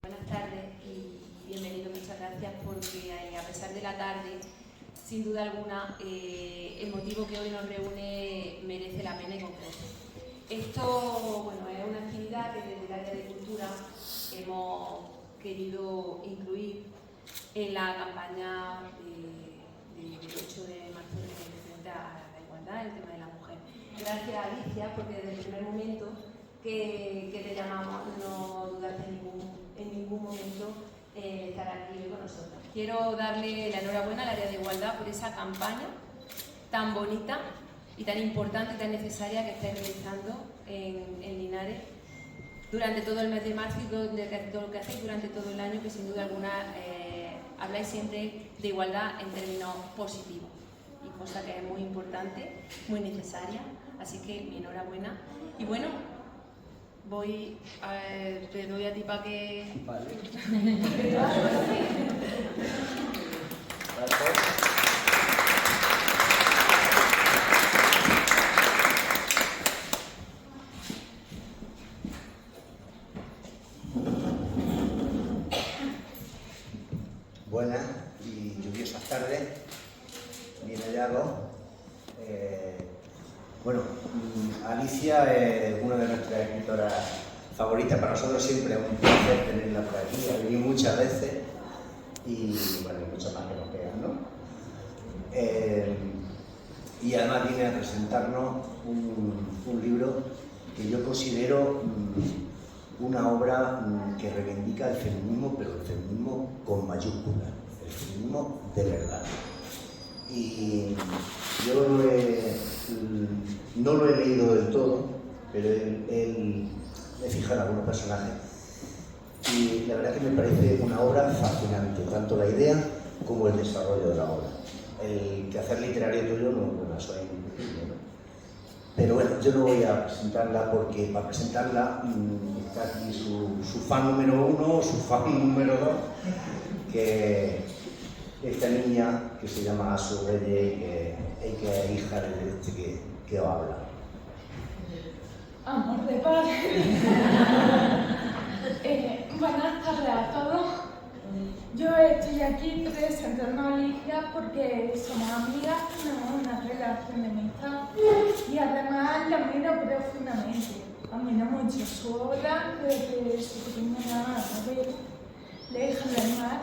Buenas tardes y bienvenido, muchas gracias porque a pesar de la tarde, sin duda alguna, el motivo que hoy nos reúne merece la pena y concreto. Esto, bueno, es una actividad que desde el área de cultura hemos querido incluir en la campaña del 8 de marzo referente a la igualdad, el tema de la mujer. Gracias, Alicia, porque desde el primer momento que te llamamos no dudaste en ningún momento estar aquí hoy con nosotros. Quiero darle la enhorabuena al área de igualdad por esa campaña tan bonita y tan importante y tan necesaria que estáis realizando en Linares durante todo el mes de marzo y todo lo que hacéis durante todo el año, que sin duda alguna habláis siempre de igualdad en términos positivos, y cosa que es muy importante, muy necesaria, así que mi enhorabuena. Y bueno, te doy a ti para que... Vale. Buenas y lluviosas tardes, bien hallado. Bueno, Alicia es una de nuestras escritoras favoritas. Para nosotros siempre es un placer tenerla por aquí. Ha venido muchas veces y bueno, mucho más que nos quedan, ¿no? Y además viene a presentarnos un libro que yo considero una obra que reivindica el feminismo, pero el feminismo con mayúsculas, el feminismo de verdad. Y yo no lo he leído del todo, pero me he fijado en algunos personajes y la verdad que me parece una obra fascinante, tanto la idea como el desarrollo de la obra. El quehacer literario tuyo, bueno, eso es indiscutible, ¿no? Pero bueno, yo no voy a presentarla porque para presentarla está aquí su fan número 1, su fan número 2, que esta niña que se llama Asu Reyes y que es hija de este que os habla. Amor de padre. Buenas tardes a todos. Yo estoy aquí presentando a Alicia porque somos amigas, tenemos una relación de amistad y además la admiro profundamente. Admiro mucho su obra desde su primera novela, La hija del mar,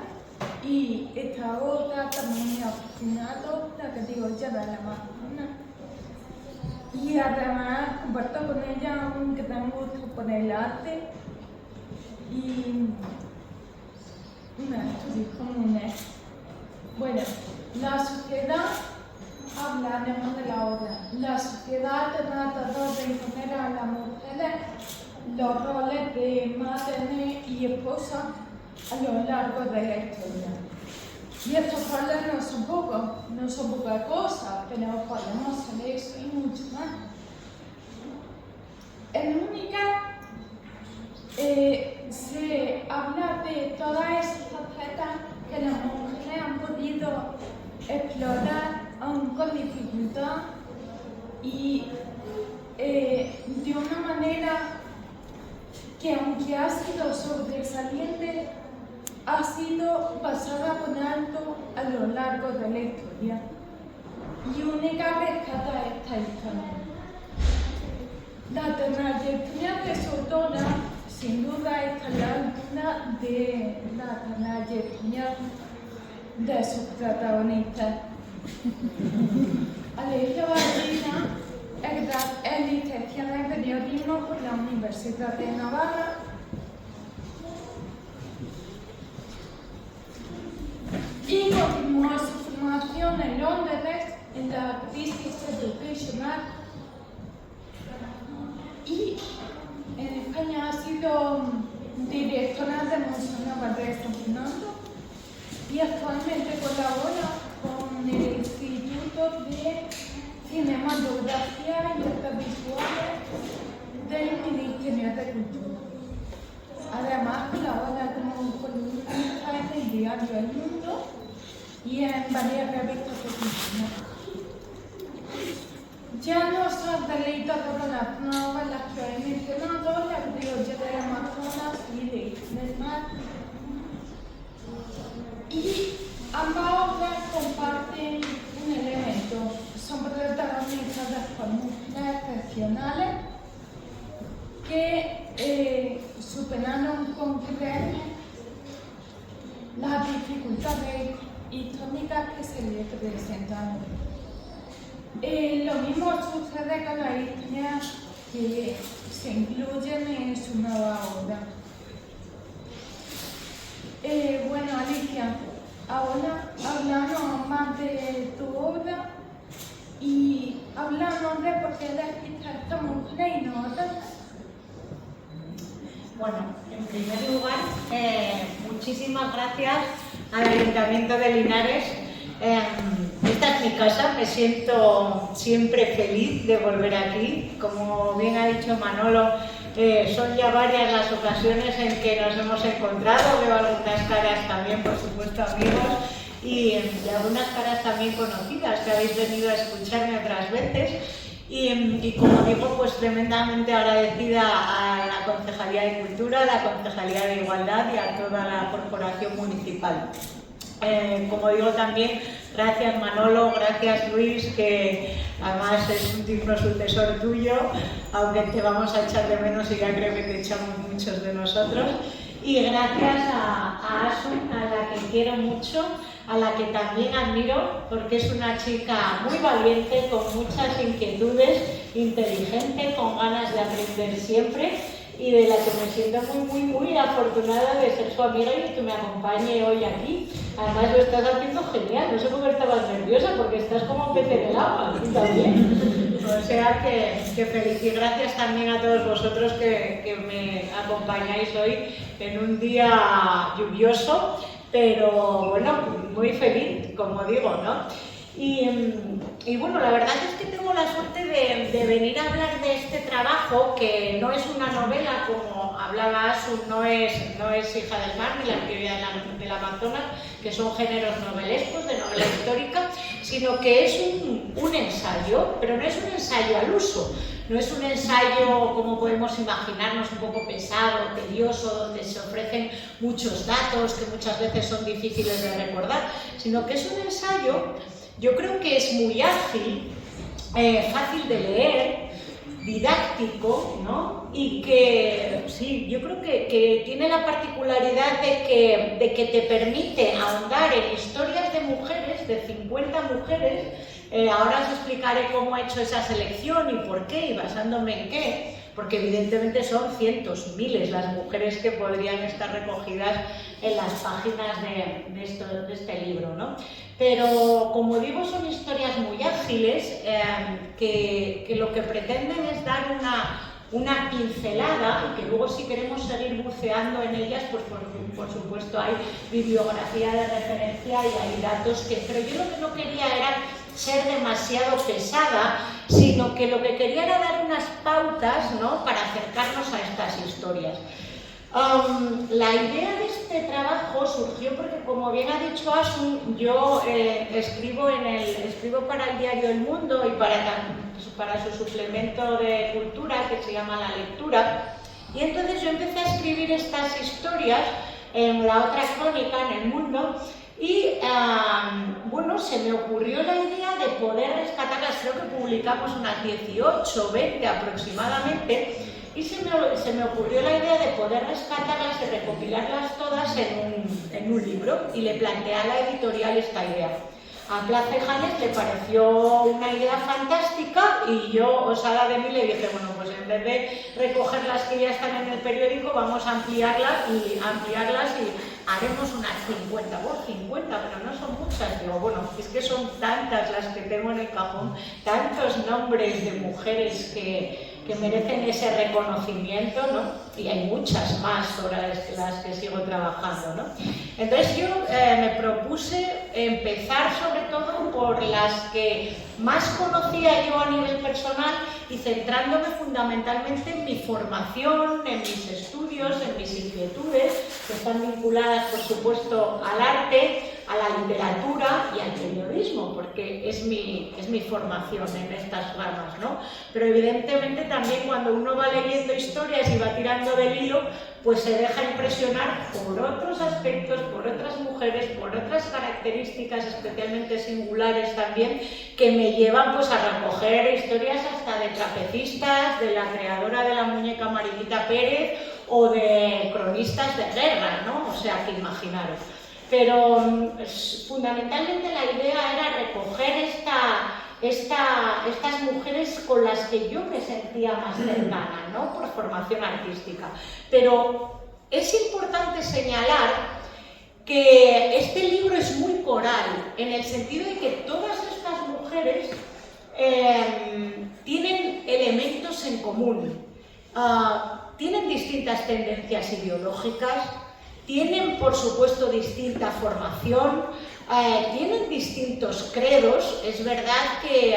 y esta otra también me ha fascinado, la que digo ya de la Amazonas. Y además comparto con ella un gran gusto por el arte y una estudios comunes. Bueno, la sociedad, hablaremos de la obra. La sociedad trata de imponer a las mujeres los roles de madre y esposa a lo largo de la historia. Y estos roles no son pocas cosas, pero podemos hacer eso y mucho más. En Única se habla de todas esas facetas que las mujeres han podido explorar aún con dificultad y de una manera que, aunque ha sido sobresaliente, ha sido pasada por alto a lo largo de la historia. Y Única rescata esta historia. La trayectoria de su autora, sin duda, está a la altura de la trayectoria de sus protagonistas. Alicia Ballina es licenciada en periodismo por la Universidad de Navarra y continuó su formación en Londres en la British Educational, y en España ha sido directora del Museo Naval de San Fernando y actualmente colabora con el Instituto de Cinematografía y Artes Visuales del Ministerio de Cultura. Además, colabora como columnista en el diario El Mundo y en varias revistas profesionales. Ya nos ha deleitado con las novelas que he mencionado, La criolla del Amazonas y La hija del mar, puedan comprender las dificultades históricas que se le presentan. Lo mismo sucede con las historias que se incluyen en su nueva obra. Bueno, Alicia, ahora hablamos más de tu obra y hablamos de por qué elegiste a esta mujer y no otras. Bueno, en primer lugar, muchísimas gracias al Ayuntamiento de Linares. Esta es mi casa, me siento siempre feliz de volver aquí. Como bien ha dicho Manolo, son ya varias las ocasiones en que nos hemos encontrado. Veo algunas caras también, por supuesto, amigos, y algunas caras también conocidas que habéis venido a escucharme otras veces. Y como digo, pues tremendamente agradecida a la Concejalía de Cultura, a la Concejalía de Igualdad y a toda la Corporación Municipal. Como digo también, gracias Manolo, gracias Luis, que además es un digno sucesor tuyo, aunque te vamos a echar de menos y ya creo que te echamos muchos de nosotros. Y gracias a Asun, a la que quiero mucho, a la que también admiro, porque es una chica muy valiente, con muchas inquietudes, inteligente, con ganas de aprender siempre, y de la que me siento muy afortunada de ser su amiga y que me acompañe hoy aquí. Además lo estás haciendo genial, no sé por qué estabas nerviosa, porque estás como un pez en el agua, tú también. O sea que feliz, y gracias también a todos vosotros que me acompañáis hoy en un día lluvioso, pero bueno, muy feliz, como digo, ¿no? Y bueno, la verdad es que tengo la suerte de venir a hablar de este trabajo, que no es una novela, como hablaba Asun, no es Hija del Mar ni La actividad del Amazonas, que son géneros novelescos, de novela histórica, sino que es un ensayo, pero no es un ensayo al uso. No es un ensayo como podemos imaginarnos, un poco pesado, tedioso, donde se ofrecen muchos datos que muchas veces son difíciles de recordar, sino que es un ensayo, yo creo que es muy ágil, fácil de leer, didáctico, ¿no? Y que, sí, yo creo que tiene la particularidad de que te permite ahondar en historias de mujeres, de 50 mujeres. Ahora os explicaré cómo he hecho esa selección y por qué, y basándome en qué, porque evidentemente son cientos, miles las mujeres que podrían estar recogidas en las páginas de este libro, ¿no? Pero, como digo, son historias muy ágiles que lo que pretenden es dar una pincelada, y que luego, si queremos seguir buceando en ellas, pues por supuesto hay bibliografía de referencia y hay datos pero yo lo que no quería era ser demasiado pesada, sino que lo que quería era dar unas pautas, ¿no?, para acercarnos a estas historias. La idea de este trabajo surgió porque, como bien ha dicho Asun, yo escribo para el diario El Mundo y para su suplemento de cultura, que se llama La Lectura, y entonces yo empecé a escribir estas historias en la otra crónica, en El Mundo, y bueno, se me ocurrió la idea de poder rescatarlas. Creo que publicamos unas 18 o 20 aproximadamente, y se me ocurrió la idea de poder rescatarlas y recopilarlas todas en un libro, y le planteé a la editorial esta idea. A Plaza y Janes le pareció una idea fantástica, y yo, osada de mí, le dije, bueno, pues en vez de recoger las que ya están en el periódico, vamos a ampliarlas y haremos unas 50, pero no son muchas. Digo, bueno, es que son tantas las que tengo en el cajón, tantos nombres de mujeres que merecen ese reconocimiento, ¿no? Y hay muchas más sobre las que sigo trabajando, ¿no? Entonces yo me propuse empezar sobre todo por las que más conocía yo a nivel personal, y centrándome fundamentalmente en mi formación, en mis estudios, en mis inquietudes, que están vinculadas, por supuesto, al arte, a la literatura y al periodismo, porque es mi formación en estas ramas, ¿no? Pero evidentemente también, cuando uno va leyendo historias y va tirando del hilo, pues se deja impresionar por otros aspectos, por otras mujeres, por otras características especialmente singulares también, que me llevan pues a recoger historias hasta de trapecistas, de la creadora de la muñeca Mariquita Pérez, o de cronistas de guerra, ¿no? O sea, que imaginaros. Pero fundamentalmente la idea era recoger estas mujeres con las que yo me sentía más cercana, ¿no? Por formación artística. Pero es importante señalar que este libro es muy coral, en el sentido de que todas estas mujeres tienen elementos en común, tienen distintas tendencias ideológicas, tienen por supuesto distinta formación, tienen distintos credos. Es verdad que,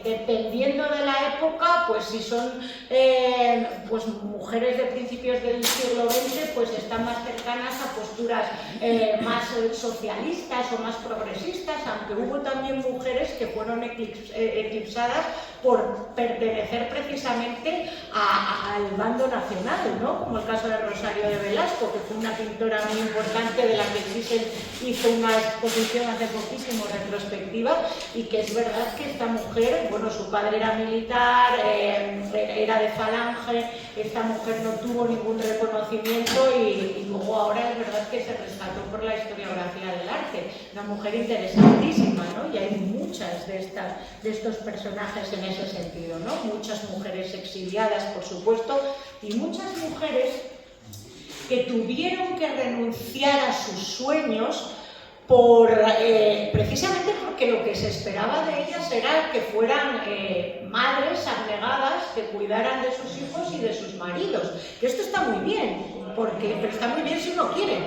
dependiendo de la época, pues si son pues mujeres de principios del siglo XX, pues están más cercanas a posturas más socialistas o más progresistas, aunque hubo también mujeres que fueron eclipsadas por pertenecer precisamente al bando nacional, ¿no? Como el caso de Rosario de Velasco, que fue una pintora muy importante de la que Thyssen hizo una exposición hace poquísimo retrospectiva, y que es verdad que esta mujer, bueno, su padre era militar, era de falange, esta mujer no tuvo ningún reconocimiento y luego ahora es verdad que se rescató por la historiografía del arte, una mujer interesantísima, ¿no? Y hay muchas de estos personajes en ese sentido, ¿no? Muchas mujeres exiliadas, por supuesto, y muchas mujeres que tuvieron que renunciar a sus sueños precisamente porque lo que se esperaba de ellas era que fueran madres abnegadas, que cuidaran de sus hijos y de sus maridos. Que esto está muy bien, pero está muy bien si uno quiere,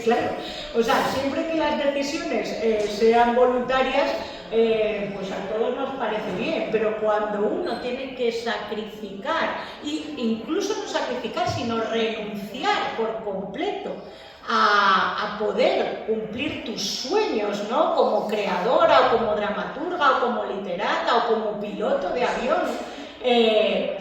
claro. O sea, siempre que las decisiones sean voluntarias, pues a todos nos parece bien, pero cuando uno tiene que sacrificar, e incluso no sacrificar, sino renunciar por completo a poder cumplir tus sueños, ¿no? Como creadora, o como dramaturga, o como literata, o como piloto de avión,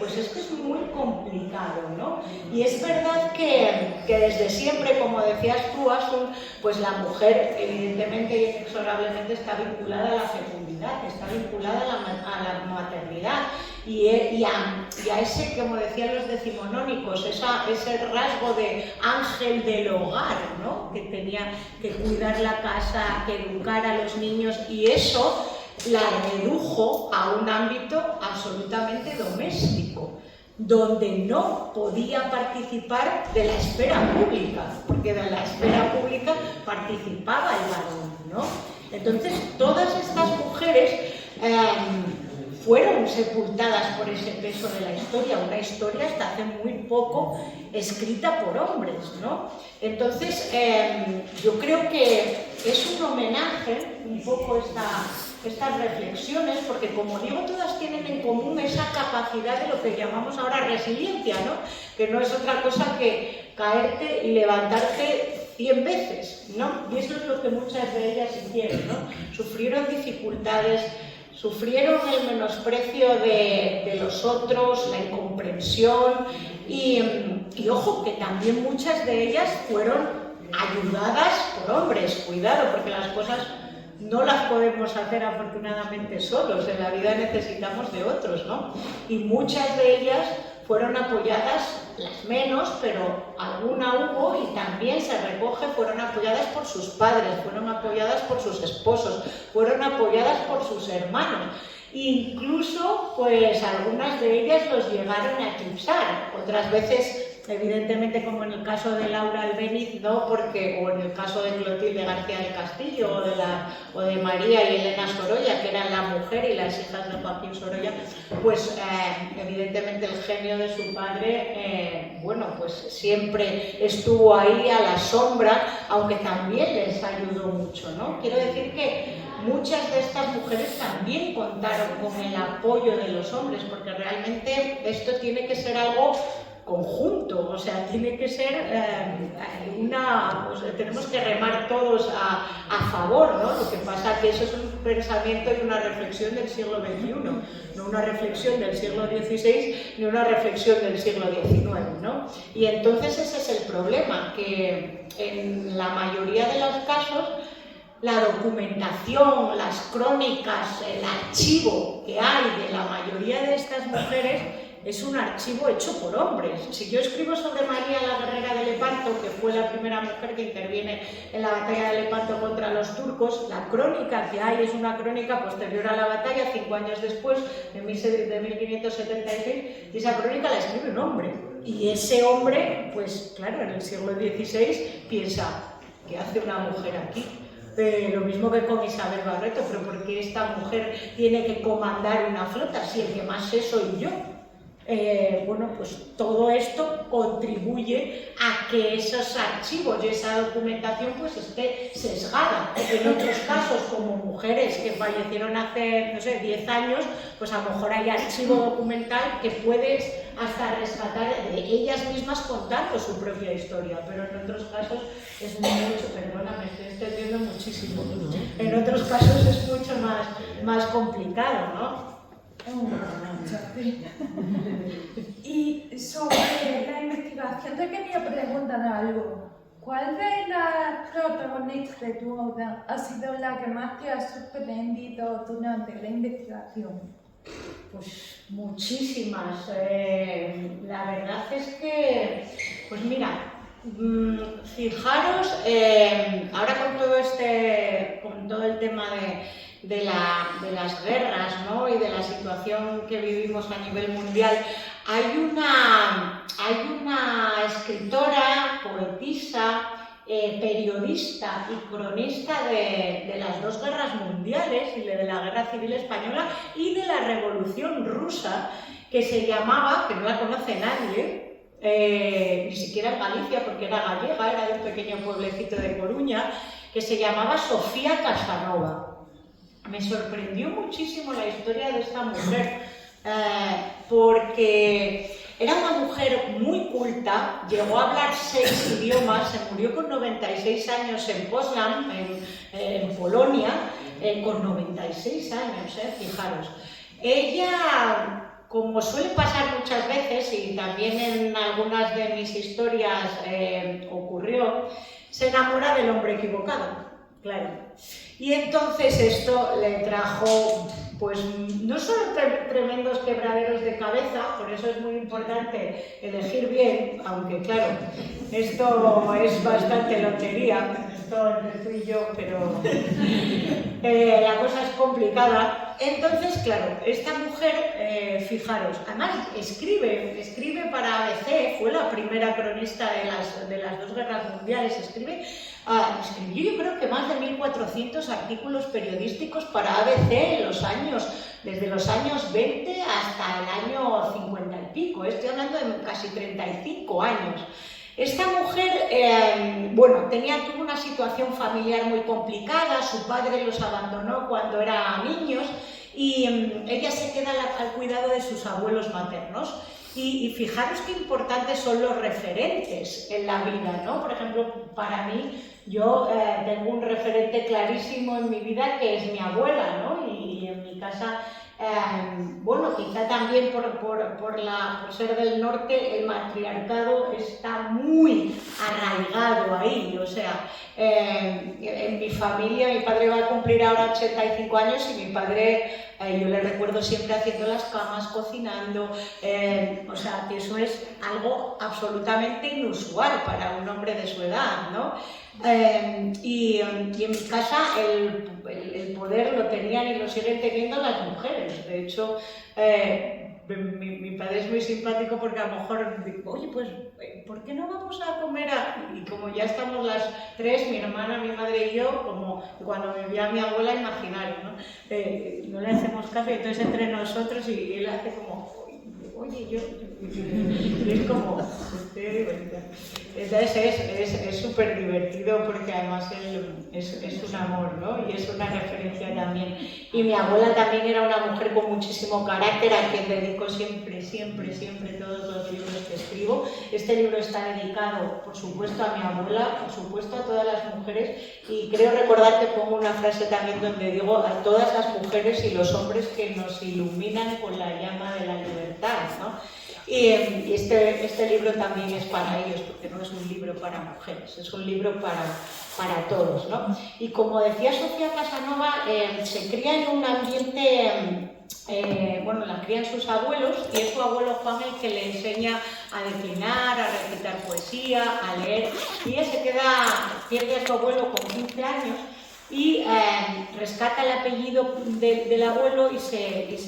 pues es que es muy complicado, ¿no? Y es verdad que desde siempre, como decías tú, Asun, pues la mujer evidentemente y inexorablemente está vinculada a la fecundidad, está vinculada a la maternidad y a ese, como decían los decimonónicos, ese rasgo de ángel del hogar, ¿no? Que tenía que cuidar la casa, que educar a los niños, y eso la redujo a un ámbito absolutamente doméstico, donde no podía participar de la esfera pública, porque de la esfera pública participaba el varón, ¿no? Entonces, todas estas mujeres fueron sepultadas por ese peso de la historia, una historia hasta hace muy poco escrita por hombres, ¿no? Entonces, yo creo que es un homenaje un poco estas reflexiones, porque como digo, todas tienen en común esa capacidad de lo que llamamos ahora resiliencia, ¿no? Que no es otra cosa que caerte y levantarte 100 veces, ¿no? Y eso es lo que muchas de ellas hicieron, ¿no? Sufrieron dificultades, sufrieron el menosprecio de los otros, la incomprensión y ojo, que también muchas de ellas fueron ayudadas por hombres, cuidado, porque las cosas no las podemos hacer afortunadamente solos, en la vida necesitamos de otros, ¿no? Y muchas de ellas fueron apoyadas, las menos, pero alguna hubo, y también se recoge, fueron apoyadas por sus padres, fueron apoyadas por sus esposos, fueron apoyadas por sus hermanos. Incluso, pues algunas de ellas los llegaron a eclipsar, otras veces, evidentemente, como en el caso de Laura Albéniz, no, o en el caso de Clotilde García del Castillo, o de María y Elena Sorolla, que eran la mujer y las hijas de Joaquín Sorolla, pues evidentemente el genio de su padre, bueno, pues siempre estuvo ahí a la sombra, aunque también les ayudó mucho, ¿no? Quiero decir que muchas de estas mujeres también contaron con el apoyo de los hombres, porque realmente esto tiene que ser algo conjunto, o sea, tiene que ser tenemos que remar todos a favor, ¿no? Lo que pasa es que eso es un pensamiento y una reflexión del siglo XXI, no una reflexión del siglo XVI ni una reflexión del siglo XIX, ¿no? Y entonces ese es el problema, que en la mayoría de los casos la documentación, las crónicas, el archivo que hay de la mayoría de estas mujeres es un archivo hecho por hombres. Si yo escribo sobre María la guerrera de Lepanto, que fue la primera mujer que interviene en la batalla de Lepanto contra los turcos, la crónica que hay es una crónica posterior a la batalla, 5 años después, de 1576, y esa crónica la escribe un hombre. Y ese hombre, pues claro, en el siglo XVI piensa, ¿qué hace una mujer aquí? Lo mismo que con Isabel Barreto, pero ¿por qué esta mujer tiene que comandar una flota si el que más sé soy yo? Bueno, pues todo esto contribuye a que esos archivos y esa documentación pues esté sesgada. En otros casos, como mujeres que fallecieron hace, no sé, 10 años, pues a lo mejor hay archivo documental que puedes hasta rescatar de ellas mismas contando su propia historia, pero en otros casos es mucho, perdóname, estoy extendiendo muchísimo, en otros casos es mucho más complicado, ¿no? Y sobre la investigación te quería preguntar algo. ¿Cuál de las protagonistas de tu obra ha sido la que más te ha sorprendido durante la investigación? Pues muchísimas. La verdad es que, pues mira, fijaros, ahora con todo el tema de las guerras, ¿no? Y de la situación que vivimos a nivel mundial, hay una escritora, poetisa, periodista y cronista de las dos guerras mundiales, y de la Guerra Civil Española y de la Revolución Rusa, que se llamaba, que no la conoce nadie, ni siquiera en Galicia, porque era gallega, era de un pequeño pueblecito de Coruña, que se llamaba Sofía Casanova. Me sorprendió muchísimo la historia de esta mujer, porque era una mujer muy culta, llegó a hablar 6 idiomas, se murió con 96 años en Poznań, en Polonia, con 96 años, fijaros. Ella, como suele pasar muchas veces, y también en algunas de mis historias ocurrió, se enamora del hombre equivocado, claro. Y entonces esto le trajo, pues, no solo tremendos quebraderos de cabeza, por eso es muy importante elegir bien, aunque claro, esto es bastante lotería, esto entre tú y yo, pero la cosa es complicada. Entonces, claro, esta mujer, fijaros, además escribe para ABC, fue la primera cronista de las dos guerras mundiales, escribió yo creo que más de 1400 artículos periodísticos para ABC desde los años 20 hasta el año 50 y pico, estoy hablando de casi 35 años. Esta mujer, bueno, tuvo una situación familiar muy complicada, su padre los abandonó cuando eran niños y ella se queda al cuidado de sus abuelos maternos. Y fijaros qué importantes son los referentes en la vida, ¿no? Por ejemplo, para mí, yo tengo un referente clarísimo en mi vida que es mi abuela, ¿no? Y en mi casa, bueno, quizá también por ser del norte, el matriarcado está muy arraigado ahí, o sea, en mi familia, mi padre va a cumplir ahora 85 años y mi padre, yo le recuerdo siempre haciendo las camas, cocinando, o sea, que eso es algo absolutamente inusual para un hombre de su edad, ¿no? Y en mi casa el poder lo tenían y lo siguen teniendo las mujeres. De hecho, mi padre es muy simpático porque a lo mejor digo, oye, pues, ¿por qué no vamos a comer? Y como ya estamos las tres, mi hermana, mi madre y yo, como cuando vivía mi abuela, imaginario, ¿no? No le hacemos caso y entonces entre nosotros y él hace como, oye, yo y es como, entonces es súper divertido porque además él es un amor, ¿no? Y es una referencia también. Y mi abuela también era una mujer con muchísimo carácter, a quien dedico siempre todos los libros que escribo. Este libro está dedicado, por supuesto, a mi abuela, por supuesto, a todas las mujeres, y creo recordar que pongo una frase también donde digo a todas las mujeres y los hombres que nos iluminan con la llama de la libertad, ¿no? Y este libro también es para ellos, porque no es un libro para mujeres, es un libro para todos, ¿no? Y como decía Sofía Casanova, se cría en un ambiente, bueno, la crían sus abuelos, y es su abuelo Juan el que le enseña a declinar, a recitar poesía, a leer, y ella pierde a su abuelo con 15 años, y rescata el apellido del abuelo y se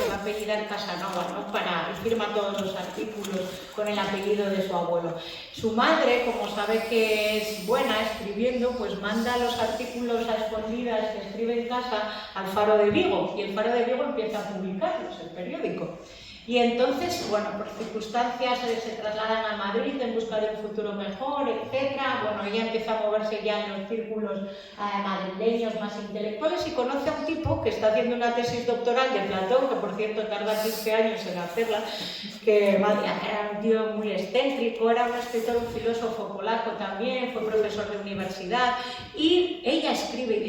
va a apellidar Casanova, ¿no? Y firma todos los artículos con el apellido de su abuelo. Su madre, como sabe que es buena escribiendo, pues manda los artículos a escondidas que escribe en casa al Faro de Vigo, y el Faro de Vigo empieza a publicarlos, el periódico. Y entonces, bueno, por circunstancias se trasladan a Madrid en busca de un futuro mejor, etc. Bueno, ella empieza a moverse ya en los círculos madrileños más intelectuales y conoce a un tipo que está haciendo una tesis doctoral de Platón, que por cierto tarda 15 años en hacerla, que era un tío muy excéntrico, era un escritor, un filósofo polaco también, fue profesor de universidad, y ella escribe y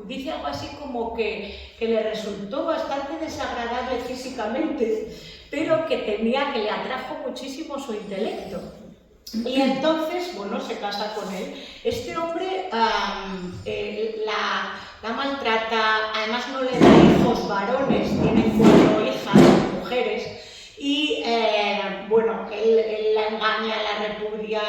dice algo así como que le resultó bastante desagradable físicamente, pero que le atrajo muchísimo su intelecto. Y entonces, bueno, se casa con él. Este hombre la maltrata, además no le da hijos varones, tiene 4 hijas, mujeres, y bueno, él la engaña, la repudia,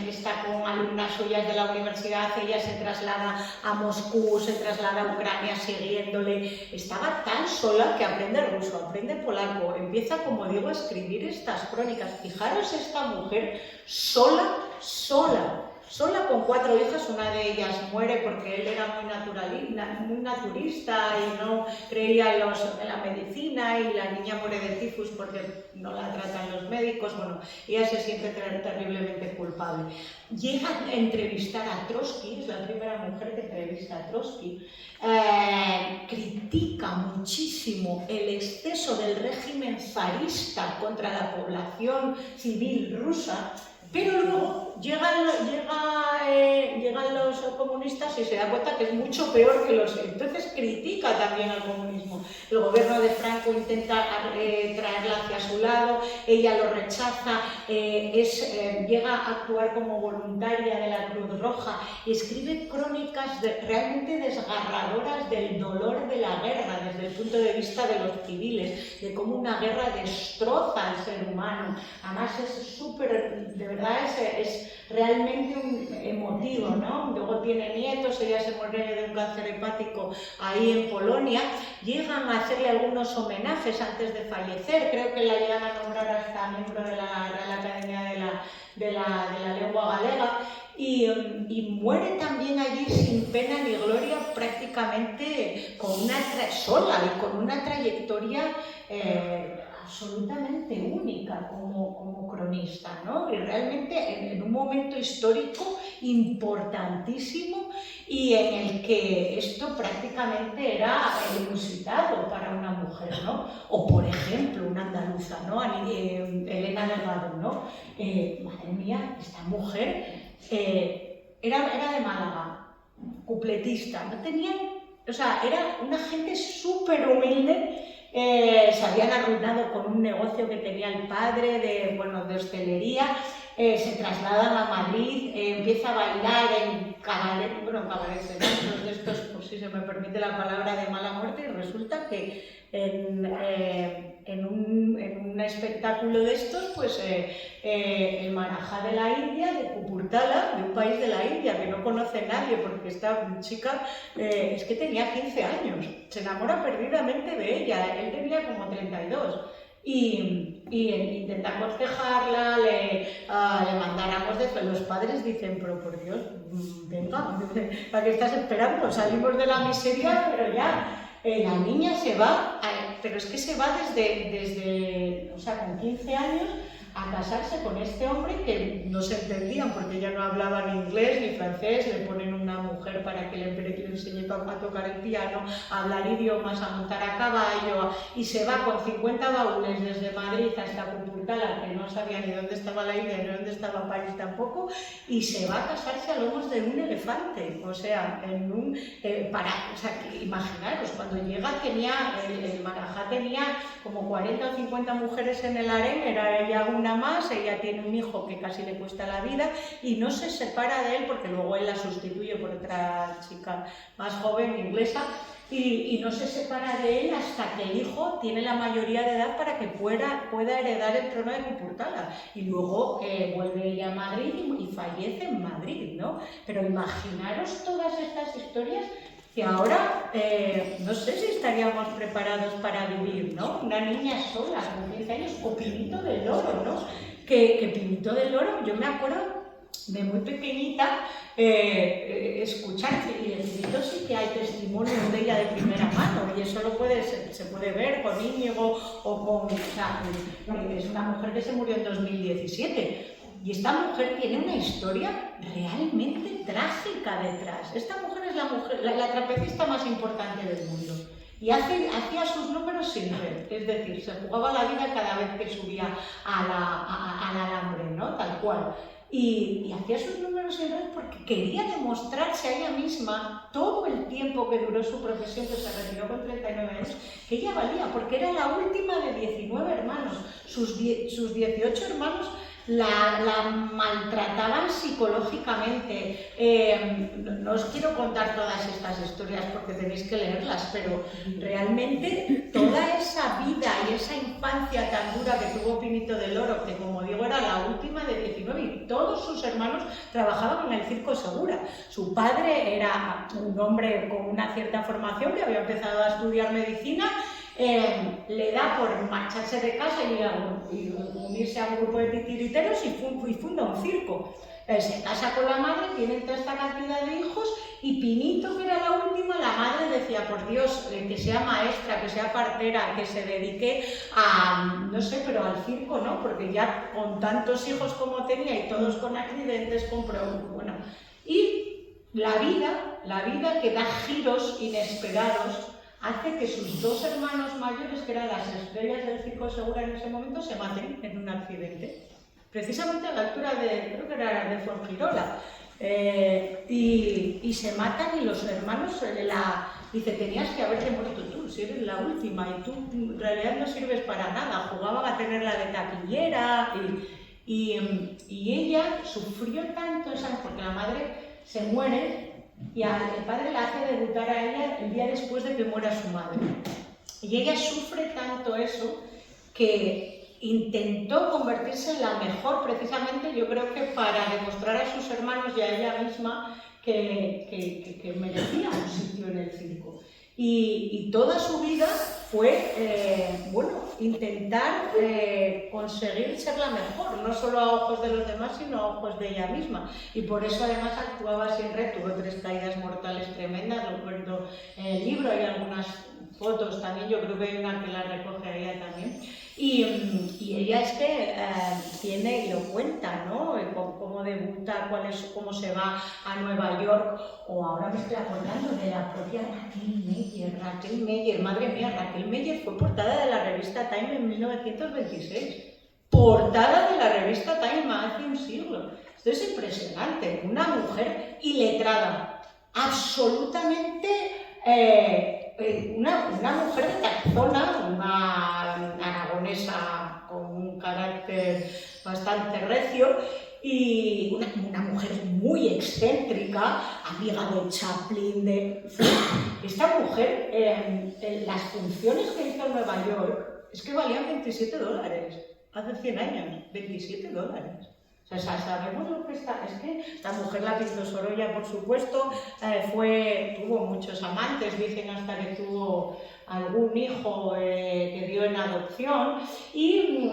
está con alumnas suyas de la universidad, ella se traslada a Moscú, se traslada a Ucrania siguiéndole. Estaba tan sola que aprende ruso, aprende polaco, empieza, como digo, a escribir estas crónicas. Fijaros, esta mujer sola con 4 hijas, una de ellas muere porque él era muy naturista y no creía en la medicina, y la niña muere de tifus porque no la tratan los médicos. Bueno, ella se siente terriblemente culpable. Llega a entrevistar a Trotsky, es la primera mujer que entrevista a Trotsky, critica muchísimo el exceso del régimen zarista contra la población civil rusa. Pero luego llegan los comunistas y se da cuenta que es mucho peor que los... Entonces critica también al comunismo. El gobierno de Franco intenta traerla hacia su lado, ella lo rechaza, llega a actuar como voluntaria de la Cruz Roja y escribe crónicas realmente desgarradoras del dolor de la guerra desde el punto de vista de los civiles, de cómo una guerra destroza al ser humano. Además es súper, de verdad, es realmente emotivo, ¿no? Luego tiene nietos, ella se muere de un cáncer hepático ahí en Polonia. Llegan a hacerle algunos homenajes antes de fallecer, creo que la llegan a nombrar hasta miembro de la Real Academia de la Lengua Galega, y muere también allí sin pena ni gloria, prácticamente sola y con una trayectoria absolutamente única como cronista, ¿no? Y realmente en un momento histórico importantísimo, y en el que esto prácticamente era inusitado para una mujer, ¿no? O por ejemplo una andaluza, ¿no? Elena Delgado, ¿no? Madre mía, esta mujer era de Málaga, cupletista, no tenían, o sea, era una gente súper humilde. Se habían arruinado con un negocio que tenía el padre de hostelería, se trasladan a Madrid, empieza a bailar en cabarets, de estos, por si se me permite la palabra, de mala muerte, y resulta que en un espectáculo de estos, pues el Marajá de la India, de Kupurthala, de un país de la India que no conoce nadie, porque esta chica es que tenía 15 años, se enamora perdidamente de ella, él tenía como 32. Y intenta aconsejarla, le mandáramos los padres dicen, pero por Dios, venga, ¿para qué estás esperando? Salimos de la miseria, pero ya. La niña se va, pero es que se va desde, o sea, con 15 años a casarse con este hombre que no se entendían porque ella no hablaba ni inglés ni francés, le ponen una mujer para que le enseñe a tocar el piano, a hablar idiomas, a montar a caballo, y se va con 50 baúles desde Madrid hasta Cumpurtala, que no sabía ni dónde estaba la India ni dónde estaba París tampoco, y se va a casarse a lomos de un elefante, o sea, en un, o sea, imaginaros, cuando llega el Marajá tenía como 40 o 50 mujeres en el harén, era ella una más, ella tiene un hijo que casi le cuesta la vida y no se separa de él porque luego él la sustituye por otra chica más joven, inglesa, y no se separa de él hasta que el hijo tiene la mayoría de edad para que pueda heredar el trono de Cumpurtala. Y luego vuelve ella a Madrid y fallece en Madrid, ¿no? Pero imaginaros todas estas historias que ahora no sé si estaríamos preparados para vivir, ¿no? Una niña sola con 15 años, o Pinito del Oro, ¿no? Que Pinito del Oro, yo me acuerdo de muy pequeñita escuchar, y en Pinito sí que hay testimonio de ella de primera mano, y eso se puede ver con Íñigo o con... O sea, es una mujer que se murió en 2017. Y esta mujer tiene una historia realmente trágica detrás. Esta mujer es la trapecista más importante del mundo. Y hacía sus números sin red, es decir, se jugaba la vida cada vez que subía al alambre, ¿no? Tal cual. Y hacía sus números sin red porque quería demostrarse a ella misma, todo el tiempo que duró su profesión, que se retiró con 39 años, que ella valía, porque era la última de 19 hermanos. Sus 18 hermanos la maltrataban psicológicamente. No os quiero contar todas estas historias porque tenéis que leerlas, pero realmente toda esa vida y esa infancia tan dura que tuvo Pinito del Oro, que como digo era la última de 19, y todos sus hermanos trabajaban en el Circo Segura. Su padre era un hombre con una cierta formación que había empezado a estudiar medicina. Le da por marcharse de casa y unirse a un grupo de titiriteros y funda un circo. Se casa con la madre, tienen toda esta cantidad de hijos, y Pinito, que era la última, la madre decía, por Dios, que sea maestra, que sea partera, que se dedique a, no sé, pero al circo, ¿no? Porque ya con tantos hijos como tenía y todos con accidentes, bueno. Y la vida que da giros inesperados, hace que sus dos hermanos mayores, que eran las estrellas del Circo Segura en ese momento, se maten en un accidente. Precisamente a la altura creo que era de Fuengirola. Y se matan, y los hermanos dice, tenías que haberte muerto tú, si eres la última, y tú en realidad no sirves para nada. Jugaban a tenerla de taquillera, y ella sufrió tanto, porque la madre se muere, y el padre la hace debutar a ella el día después de que muera su madre. Y ella sufre tanto eso que intentó convertirse en la mejor, precisamente yo creo que para demostrar a sus hermanos y a ella misma que merecía un sitio en el circo. Y toda su vida fue, intentar conseguir ser la mejor, no solo a ojos de los demás, sino a ojos de ella misma. Y por eso además actuaba sin red, tuvo 3 caídas mortales tremendas, lo cuento en el libro, hay algunas fotos también, yo creo que hay una que la recoge a ella también. Y ella es que tiene, y lo cuenta, ¿no? Cómo debuta, cómo se va a Nueva York, o ahora me estoy acordando de la propia Raquel Meyer, madre mía, Raquel Meyer fue portada de la revista Time en 1926. Portada de la revista Time hace un siglo. Esto es impresionante, una mujer iletrada, absolutamente... una mujer de Tarazona, una aragonesa con un carácter bastante recio, y una mujer muy excéntrica, amiga de Chaplin, Esta mujer, las funciones que hizo en Nueva York, es que valían $27, hace 100 años, $27. O sea, sabemos lo que está. Es que esta mujer, la pintó Sorolla, por supuesto, tuvo muchos amantes, dicen hasta que tuvo algún hijo que dio en adopción, y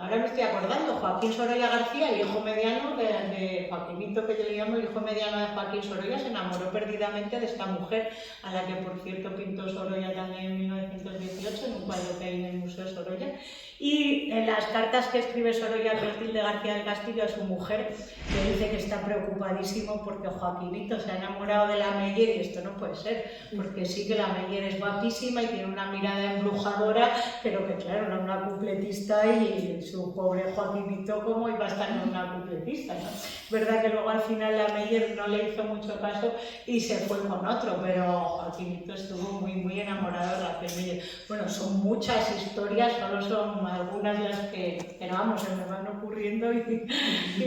ahora me estoy acordando, Joaquín Sorolla García, el hijo mediano de Joaquinito, que yo le llamo el hijo mediano de Joaquín Sorolla, se enamoró perdidamente de esta mujer, a la que por cierto pintó Sorolla también en 1918, en un cuadro que hay en el Museo Sorolla. Y en las cartas que escribe Sorolla a Clotilde García del Castillo a su mujer, le dice que está preocupadísimo porque Joaquinito se ha enamorado de la Meyer, y esto no puede ser, porque sí que la Meyer es guapísima y tiene una mirada embrujadora, pero que claro, era una cupletista y su pobre Joaquinito como iba a estar en una cupletista, ¿no? Es verdad que luego al final la Meyer no le hizo mucho caso y se fue con otro, pero Joaquinito estuvo muy enamorado de Rafael Meyer. Bueno, son muchas historias, solo son algunas las que, pero vamos, se me van ocurriendo y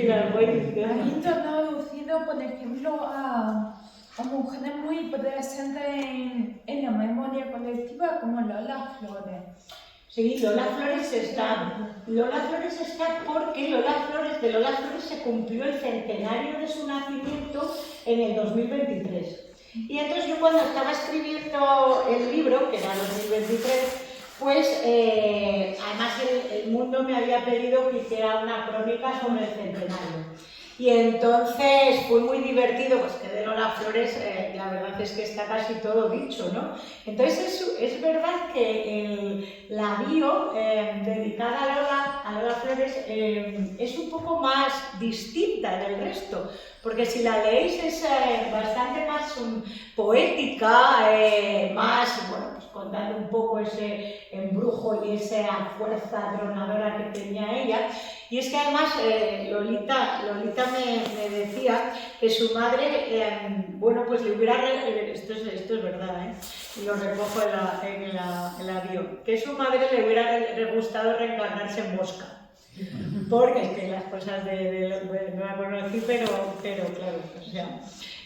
las voy diciendo. Hay introducido, por ejemplo, a mujeres muy presentes en la memoria colectiva como Lola Flores. Sí, Lola Flores está. Lola Flores está porque de Lola Flores se cumplió el centenario de su nacimiento en el 2023. Y entonces yo cuando estaba escribiendo el libro, que era 2023, pues además el Mundo me había pedido que hiciera una crónica sobre el centenario. Y entonces fue muy divertido, pues que de Lola Flores la verdad es que está casi todo dicho, ¿no? Entonces es verdad que la bio dedicada a Lola Flores es un poco más distinta del resto, porque si la leéis es bastante más poética, más, bueno, pues contando un poco ese embrujo y esa fuerza atronadora que tenía ella. Y es que además Lolita me decía que su madre, bueno, pues le hubiera, esto es verdad, y lo recojo en la bio, que su madre le hubiera gustado reencarnarse en mosca. Porque es que las cosas no la conocí, pero claro, o sea.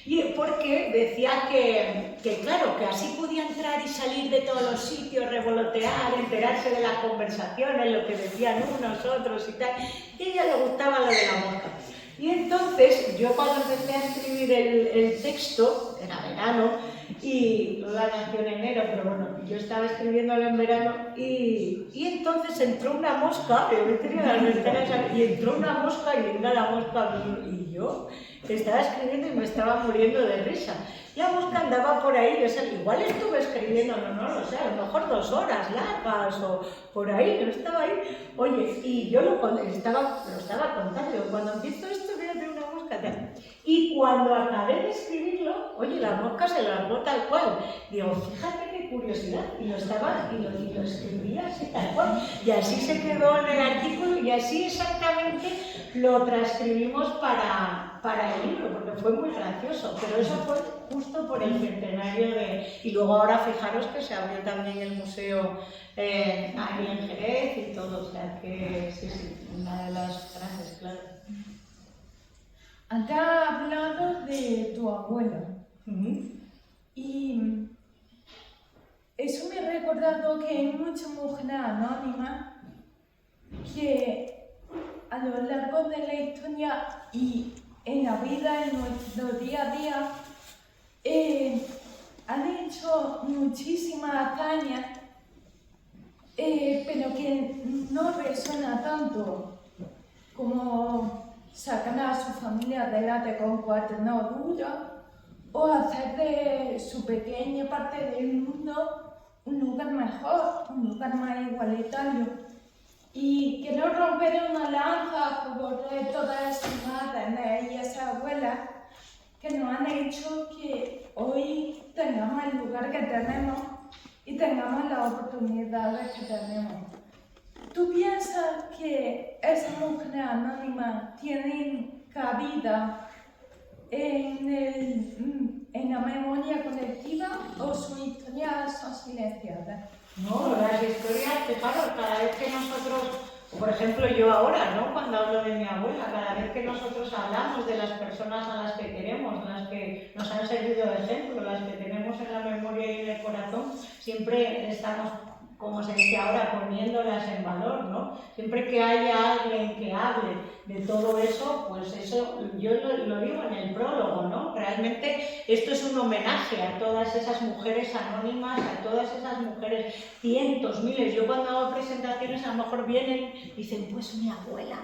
Y porque decía que claro, que así podía entrar y salir de todos los sitios, revolotear, enterarse de las conversaciones, lo que decían unos, otros y tal, y a ella le gustaba lo de la mosca. Y entonces, yo cuando empecé a escribir el texto, era verano, y Lola nació en enero, pero bueno, yo estaba escribiéndolo en verano, y entonces entró una mosca, yo tenía las ventanas, y entró una mosca, y venga la mosca, y yo estaba escribiendo y me estaba muriendo de risa. La mosca andaba por ahí, o sea, igual estuve escribiendo, no lo sé, a lo mejor 2 horas largas o por ahí, yo estaba ahí. Oye, y yo lo estaba contando, cuando empiezo esto, fíjate una mosca tal. Y cuando acabé de escribirlo, oye, la mosca se largó tal cual. Digo, fíjate qué curiosidad, y lo escribía así tal cual. Y así se quedó en el artículo y así exactamente lo transcribimos para el libro, porque fue muy gracioso, pero eso fue justo por el centenario y luego ahora fijaros que se abrió también el museo ahí en Jerez y todo, o sea que sí, una de las frases, claro. Antes has hablado de tu abuela. Y eso me ha recordado que hay muchas mujeres anónimas que a lo largo de la historia y en la vida, en nuestro día a día, han hecho muchísimas hazañas, pero que no resuena tanto como sacar a su familia adelante con cuadernos duros o hacer de su pequeña parte del mundo un lugar mejor, un lugar más igualitario. Y quiero romper una lanza por todas esas madres y esas abuelas que nos han hecho que hoy tengamos el lugar que tenemos y tengamos las oportunidades que tenemos. ¿Tú piensas que esas mujeres anónimas tienen cabida en la memoria colectiva o sus historias son silenciadas? No, las historias, fijaros, cada vez que nosotros, por ejemplo yo ahora, ¿no? Cuando hablo de mi abuela, cada vez que nosotros hablamos de las personas a las que queremos, las que nos han servido de ejemplo, las que tenemos en la memoria y en el corazón, siempre estamos como se dice ahora, poniéndolas en valor, ¿no? Siempre que haya alguien que hable de todo eso, pues eso, yo lo digo en el prólogo, ¿no? Realmente esto es un homenaje a todas esas mujeres anónimas, a todas esas mujeres, cientos, miles. Yo cuando hago presentaciones a lo mejor vienen y dicen, pues mi abuela,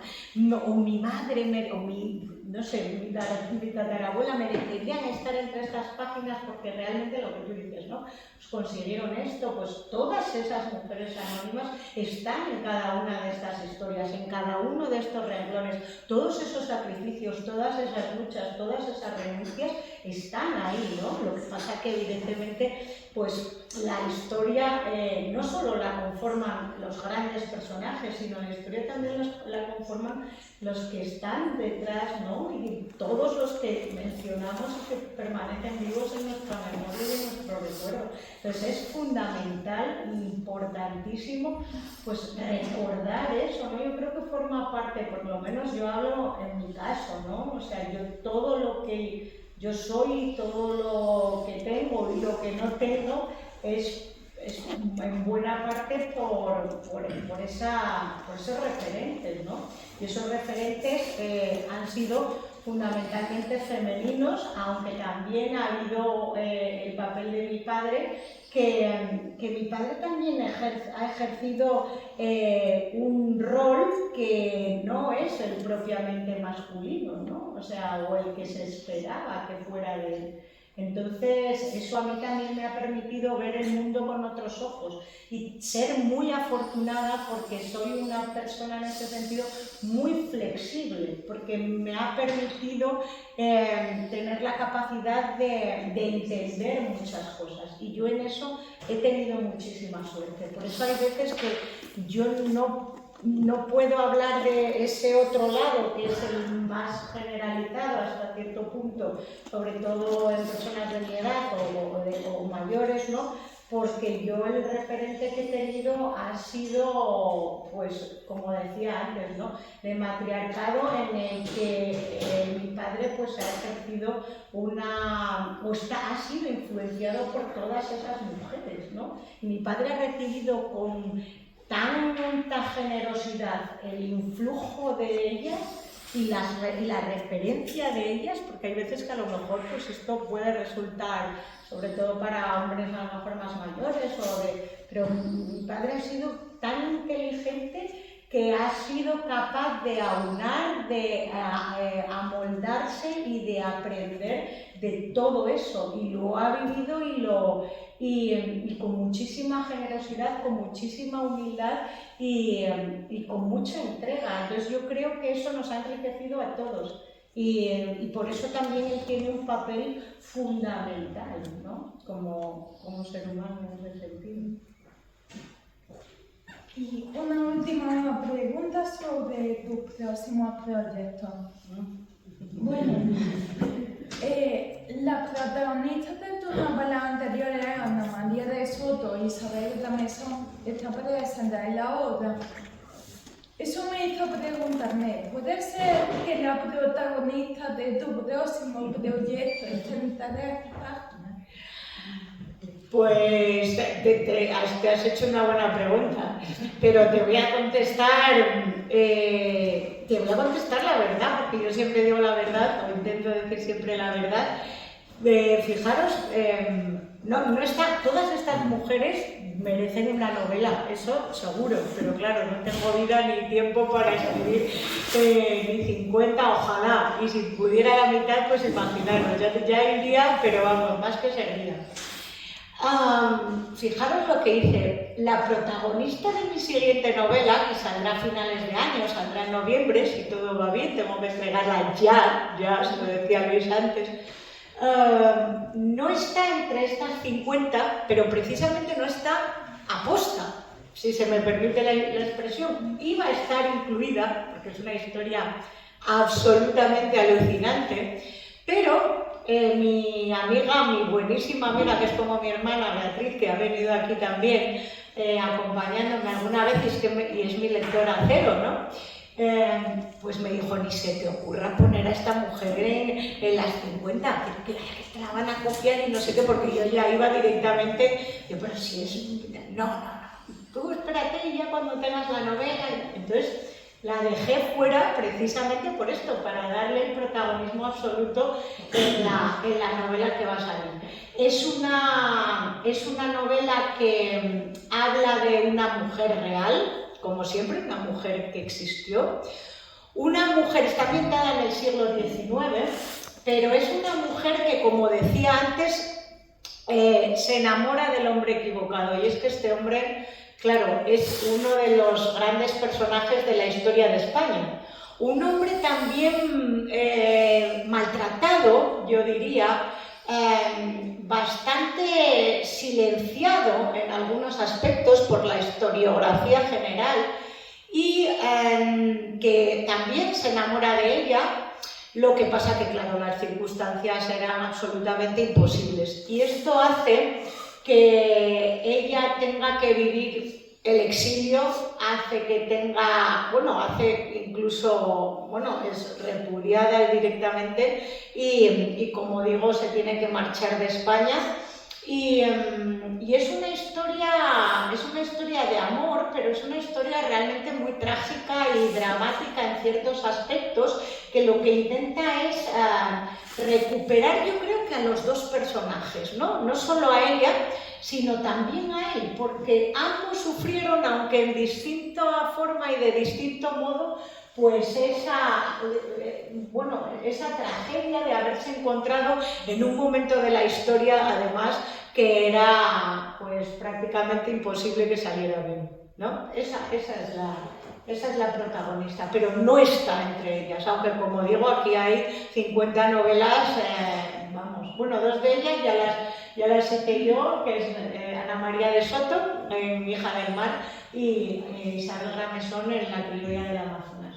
o mi madre, o mi, no sé, mi tatarabuela merecerían estar entre estas páginas porque realmente lo que tú dices, ¿no? Pues consiguieron esto, pues todas esas mujeres anónimas están en cada una de estas historias, en cada uno de estos renglones, todos esos sacrificios, todas esas luchas, todas esas renuncias están ahí, ¿no? Lo que pasa que evidentemente pues la historia no solo la conforman los grandes personajes, sino la historia también la conforman los que están detrás, ¿no? Y todos los que mencionamos y que permanecen vivos en nuestra memoria y en nuestro recuerdo. Entonces es fundamental, importantísimo, pues recordar eso, ¿no? Yo creo que forma parte, por lo menos yo hablo en mi caso, ¿no? O sea, yo todo lo que yo soy, todo lo que tengo y lo que no tengo es en buena parte por esos referentes, ¿no? Y esos referentes han sido fundamentalmente femeninos, aunque también ha habido el papel de mi padre, que mi padre también ha ejercido un rol que no es el propiamente masculino, ¿no? O sea, o el que se esperaba que fuera de él. Entonces, eso a mí también me ha permitido ver el mundo con otros ojos y ser muy afortunada porque soy una persona en ese sentido muy flexible, porque me ha permitido tener la capacidad de entender muchas cosas y yo en eso he tenido muchísima suerte. Por eso hay veces que yo no puedo hablar de ese otro lado, que es el más generalizado hasta cierto punto, sobre todo en personas de mi edad o mayores, ¿no? Porque yo el referente que he tenido ha sido, pues, como decía antes, ¿no? De matriarcado en el que mi padre pues ha ejercido ha sido influenciado por todas esas mujeres, ¿no? Y mi padre ha recibido con tanta generosidad el influjo de ellas y la referencia de ellas, porque hay veces que a lo mejor pues esto puede resultar, sobre todo para hombres a lo mejor más mayores, pero mi padre ha sido tan inteligente que ha sido capaz de aunar, de amoldarse y de aprender de todo eso, y lo ha vivido y con muchísima generosidad, con muchísima humildad y con mucha entrega. Entonces yo creo que eso nos ha enriquecido a todos y por eso también él tiene un papel fundamental, ¿no? como ser humano en ese sentido. Y una última pregunta sobre tu próximo proyecto. Bueno, las protagonistas de tu novela anterior eran Ana María de Soto y Isabel de Mesón, está presente en la obra. Eso me hizo preguntarme, ¿puede ser que la protagonista de tu próximo proyecto esté en tareas? Pues te has hecho una buena pregunta, pero te voy a contestar la verdad, porque yo siempre digo la verdad, o intento decir siempre la verdad. Fijaros, no está, todas estas mujeres merecen una novela, eso seguro, pero claro, no tengo vida ni tiempo para escribir ni 50, ojalá, y si pudiera la mitad, pues imaginaros, ya iría, pero vamos, más que sería. Fijaros lo que dice, la protagonista de mi siguiente novela, que saldrá a finales de año, saldrá en noviembre, si todo va bien, tengo que entregarla ya se lo decía Luis antes, no está entre estas 50, pero precisamente no está aposta, si se me permite la expresión. Iba a estar incluida, porque es una historia absolutamente alucinante, pero mi buenísima amiga, que es como mi hermana Beatriz, que ha venido aquí también acompañándome alguna vez y es mi lectora cero, ¿no? Pues me dijo, ni se te ocurra poner a esta mujer en las 50, que te la van a copiar y no sé qué, porque yo ya iba directamente, pero si es... No, tú espérate y ya cuando tengas la novela. Entonces la dejé fuera precisamente por esto, para darle el protagonismo absoluto en la novela que va a salir. Es una novela que habla de una mujer real, como siempre, una mujer que existió. Una mujer, está ambientada en el siglo XIX, pero es una mujer que, como decía antes, se enamora del hombre equivocado. Y es que este hombre, claro, es uno de los grandes personajes de la historia de España. Un hombre también maltratado, yo diría, bastante silenciado en algunos aspectos por la historiografía general y que también se enamora de ella. Lo que pasa que, claro, las circunstancias eran absolutamente imposibles y esto hace que ella tenga que vivir el exilio, hace que tenga, bueno, hace incluso, bueno, es repudiada directamente y como digo, se tiene que marchar de España. Y es una historia de amor, pero es una historia realmente muy trágica y dramática en ciertos aspectos, que lo que intenta es recuperar, yo creo que a los dos personajes, ¿no? No solo a ella, sino también a él, porque ambos sufrieron, aunque en distinta forma y de distinto modo, pues esa tragedia de haberse encontrado en un momento de la historia, además, que era pues prácticamente imposible que saliera bien, ¿no? Esa es la protagonista, pero no está entre ellas, aunque, como digo, aquí hay 50 novelas, vamos, bueno, dos de ellas ya las hice yo, que es Ana María de Soto, Mi hija del mar, y Isabel Ramesón en La criolla del Amazonas.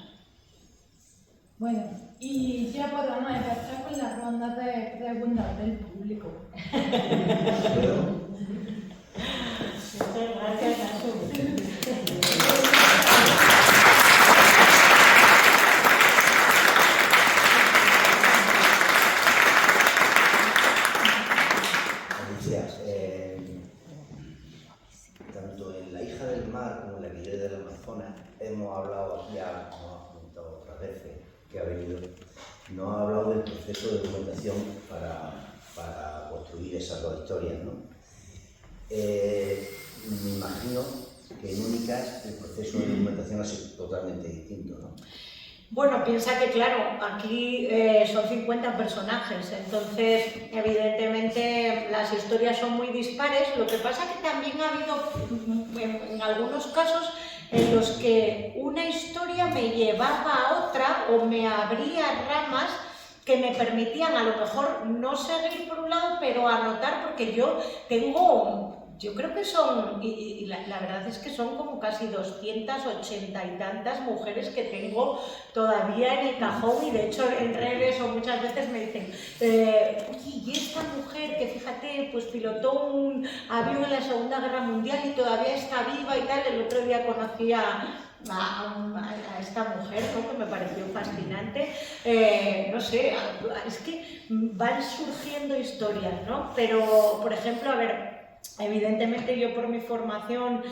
Bueno, y ya podemos empezar con la ronda de preguntas del público. Muchas gracias, Asu. Tanto en La hija del mar como en La criolla del Amazonas hemos hablado aquí, como ha comentado otras veces que ha venido, no ha hablado del proceso de documentación para construir esas dos historias, ¿no? Me imagino que en Únicas el proceso de documentación ha sido totalmente distinto, ¿no? Bueno, piensa que, claro, aquí son 50 personajes, entonces, evidentemente, las historias son muy dispares. Lo que pasa es que también ha habido, en algunos casos, en los que una historia me llevaba a otra o me abría ramas que me permitían a lo mejor no seguir por un lado, pero anotar, porque yo creo que son, y la verdad es que son como casi 280 y tantas mujeres que tengo todavía en el cajón, y de hecho en redes o muchas veces me dicen, oye, y esta mujer que, fíjate, pues pilotó un avión en la Segunda Guerra Mundial y todavía está viva y tal. El otro día conocí a esta mujer, ¿no?, que me pareció fascinante. No sé, es que van surgiendo historias, ¿no? Pero, por ejemplo, a ver, evidentemente yo por mi formación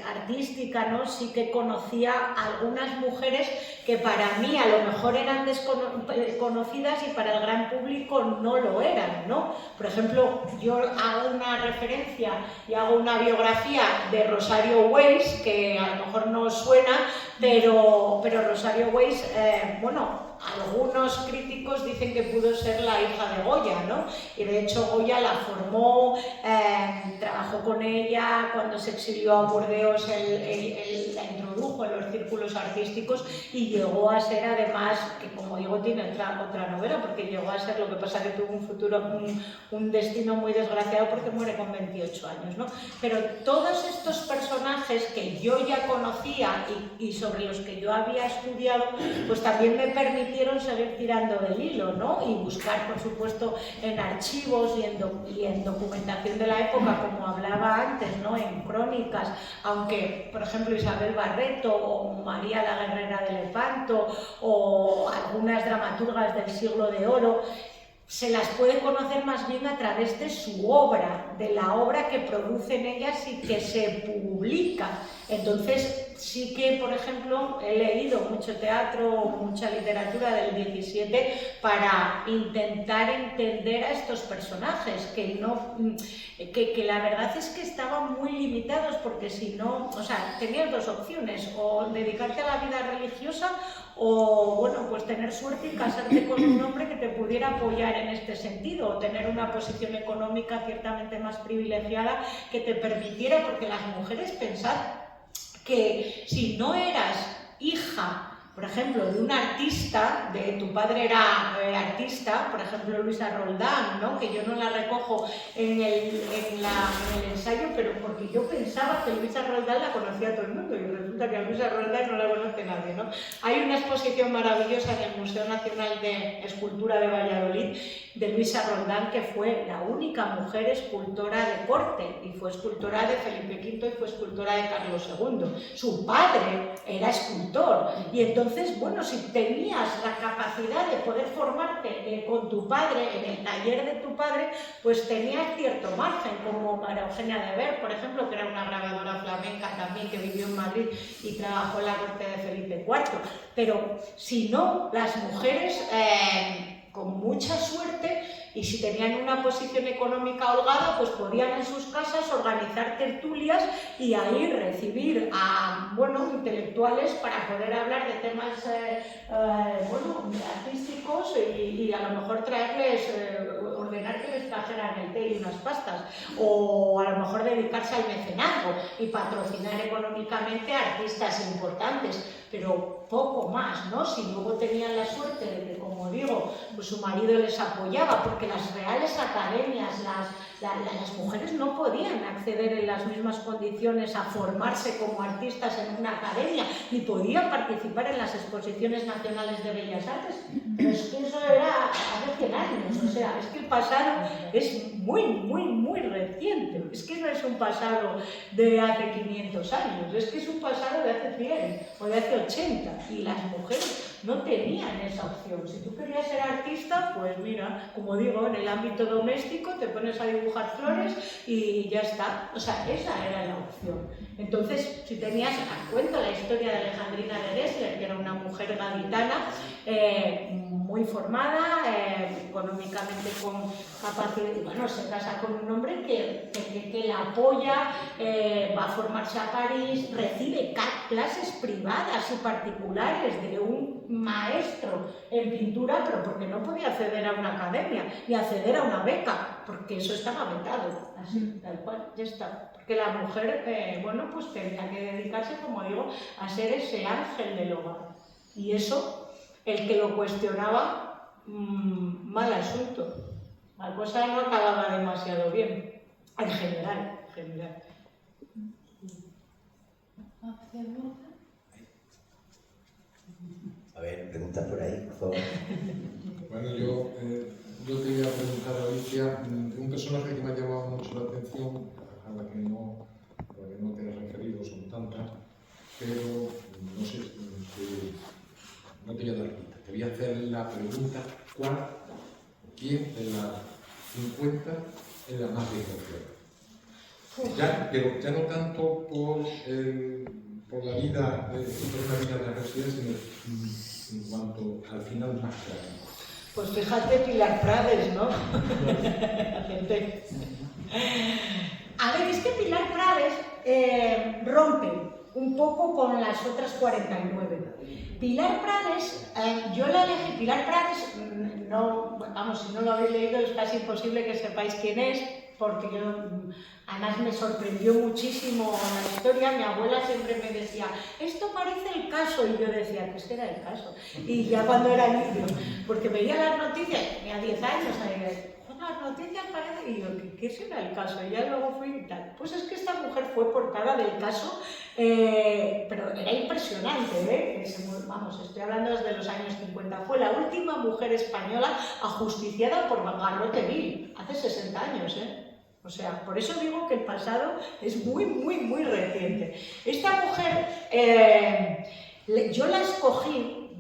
artística, ¿no?, sí que conocía a algunas mujeres que para mí a lo mejor eran desconocidas y para el gran público no lo eran, ¿no? Por ejemplo, yo hago una referencia y hago una biografía de Rosario Weiss, que a lo mejor no os suena, pero Rosario Weiss, bueno, algunos críticos dicen que pudo ser la hija de Goya, ¿no? Y de hecho Goya la formó, trabajó con ella cuando se exilió a Burdeos, la introdujo en los círculos artísticos y llegó a ser, además, que como digo tiene otra novela, porque llegó a ser, lo que pasa que tuvo un futuro, un destino muy desgraciado porque muere con 28 años, ¿no? Pero todos estos personajes que yo ya conocía y sobre los que yo había estudiado, pues también me permitieron seguir tirando del hilo, ¿no? Y buscar, por supuesto, en archivos y en documentación de la época, como hablaba antes, ¿no?, en crónicas, aunque, por ejemplo, Isabel Barreto o María la Guerrera de Lepanto o algunas dramaturgas del Siglo de Oro, se las puede conocer más bien a través de su obra, de la obra que producen ellas y que se publica. Entonces, sí que, por ejemplo, he leído mucho teatro, mucha literatura del 17 para intentar entender a estos personajes, que la verdad es que estaban muy limitados, porque si no, o sea, tenías dos opciones: o dedicarte a la vida religiosa, o bueno, pues tener suerte y casarte con un hombre que te pudiera apoyar en este sentido, o tener una posición económica ciertamente más privilegiada que te permitiera, porque las mujeres, pensad que si no eras hija, por ejemplo, de un artista, de tu padre era artista, por ejemplo Luisa Roldán, ¿no? Que yo no la recojo en el ensayo, pero porque yo pensaba que Luisa Roldán la conocía todo el mundo, y resulta que a Luisa Roldán no la conoce nadie, ¿no? Hay una exposición maravillosa en el Museo Nacional de Escultura de Valladolid de Luisa Roldán, que fue la única mujer escultora de corte, y fue escultora de Felipe V y fue escultora de Carlos II. Su padre era escultor, y entonces, bueno, si tenías la capacidad de poder formarte con tu padre, en el taller de tu padre, pues tenías cierto margen, como María Eugenia de Ver, por ejemplo, que era una grabadora flamenca también, que vivió en Madrid y trabajó en la corte de Felipe IV. Pero si no, las mujeres, con mucha suerte, y si tenían una posición económica holgada, pues podían en sus casas organizar tertulias y ahí recibir a, bueno, intelectuales para poder hablar de temas bueno, artísticos, y a lo mejor traerles, ordenar que les trajeran el té y unas pastas, o a lo mejor dedicarse al mecenazgo y patrocinar económicamente a artistas importantes, pero poco más, ¿no? Si luego tenían la suerte de que, como digo, pues su marido les apoyaba, porque las reales academias, las mujeres no podían acceder en las mismas condiciones a formarse como artistas en una academia, ni podían participar en las exposiciones nacionales de Bellas Artes, pero es que eso era hace 100 años, o sea, es que el pasado es muy reciente, es que no es un pasado de hace 500 años, es que es un pasado de hace 100 o de hace 80, y las mujeres no tenían esa opción. Si tú querías ser artista, pues mira, como digo, en el ámbito doméstico te pones a dibujar flores y ya está. O sea, esa era la opción. Entonces, si tenías, cuento la historia de Alejandrina de Dessler, que era una mujer gaditana, muy formada, económicamente con capacidad, y bueno, se casa con un hombre que la apoya, va a formarse a París, recibe clases privadas y particulares de un maestro en pintura, pero porque no podía acceder a una academia ni acceder a una beca, porque eso estaba vetado, así, tal cual, ya está. Porque la mujer, bueno, pues tenía que dedicarse, como digo, a ser ese ángel del hogar. Y eso, el que lo cuestionaba, mal asunto. La cosa no acababa demasiado bien, en general. A ver, preguntas por ahí, por favor. Bueno, yo te iba a preguntar a Alicia, un personaje que me ha llamado mucho la atención, a la que no te has referido, son tantas, pero no sé, no te voy a dar pista. Te voy a hacer la pregunta, ¿quién de las 50 es la más desgraciada? Pero ya no tanto por la vida, por una vida de residencia, sino en cuanto al final más claro. Pues fíjate, Pilar Prades, ¿no? A ver, es que Pilar Prades rompe un poco con las otras 49. Pilar Prades, yo la elegí. Pilar Prades, no, vamos, si no lo habéis leído es casi imposible que sepáis quién es, porque yo, además me sorprendió muchísimo la historia. Mi abuela siempre me decía, esto parece el caso, y yo decía, ¿qué será el caso? Y ya cuando era niño, porque veía las noticias, tenía 10 años, las noticias parecen, y yo, ¿qué será el caso? Y ya luego fui y tal. Pues es que esta mujer fue portada del caso, pero era impresionante, vamos, estoy hablando desde los años 50. Fue la última mujer española ajusticiada por garrote vil, hace 60 años, O sea, por eso digo que el pasado es muy reciente. Esta mujer, yo la escogí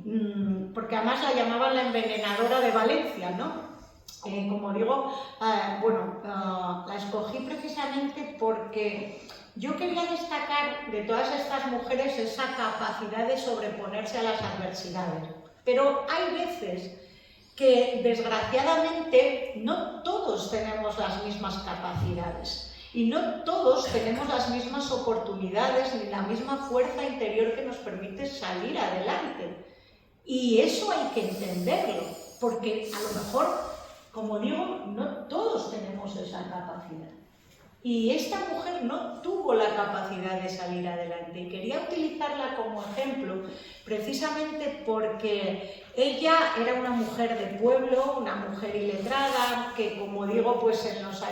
porque además la llamaban la envenenadora de Valencia, ¿no? como digo, bueno, la escogí precisamente porque yo quería destacar de todas estas mujeres esa capacidad de sobreponerse a las adversidades. Pero hay veces que, desgraciadamente, no todos tenemos las mismas capacidades y no todos tenemos las mismas oportunidades ni la misma fuerza interior que nos permite salir adelante. Y eso hay que entenderlo, porque a lo mejor, como digo, no todos tenemos esa capacidad. Y esta mujer no tuvo la capacidad de salir adelante y quería utilizarla como ejemplo precisamente porque ella era una mujer de pueblo, una mujer iletrada, que, como digo, pues en los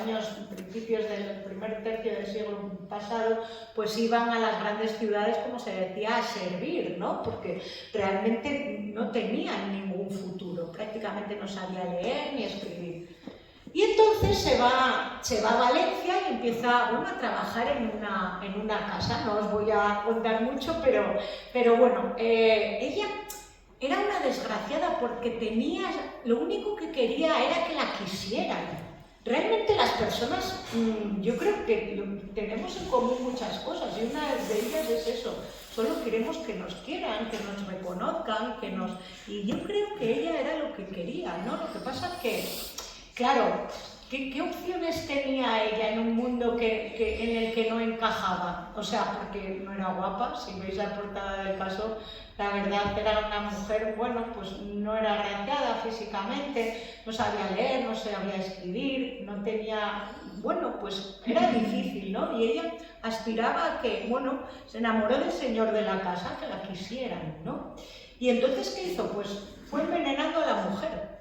principios del primer tercio del siglo pasado, pues iban a las grandes ciudades, como se decía, a servir, ¿no? Porque realmente no tenían ningún futuro, prácticamente no sabía leer ni escribir. Y entonces se va a Valencia y empieza, bueno, a trabajar en una casa. No os voy a contar mucho, pero bueno, ella era una desgraciada porque lo único que quería era que la quisieran. Realmente las personas, yo creo que tenemos en común muchas cosas y una de ellas es eso. Solo queremos que nos quieran, que nos reconozcan, Y yo creo que ella era lo que quería, ¿no? Lo que pasa es que, claro, ¿qué opciones tenía ella en un mundo en el que no encajaba? O sea, porque no era guapa, si veis la portada del caso, la verdad era una mujer, bueno, pues no era agraciada físicamente, no sabía leer, no sabía escribir, no tenía... Bueno, pues era difícil, ¿no? Y ella aspiraba a que, bueno, se enamoró del señor de la casa, que la quisieran, ¿no? Y entonces, ¿qué hizo? Pues fue envenenando a la mujer.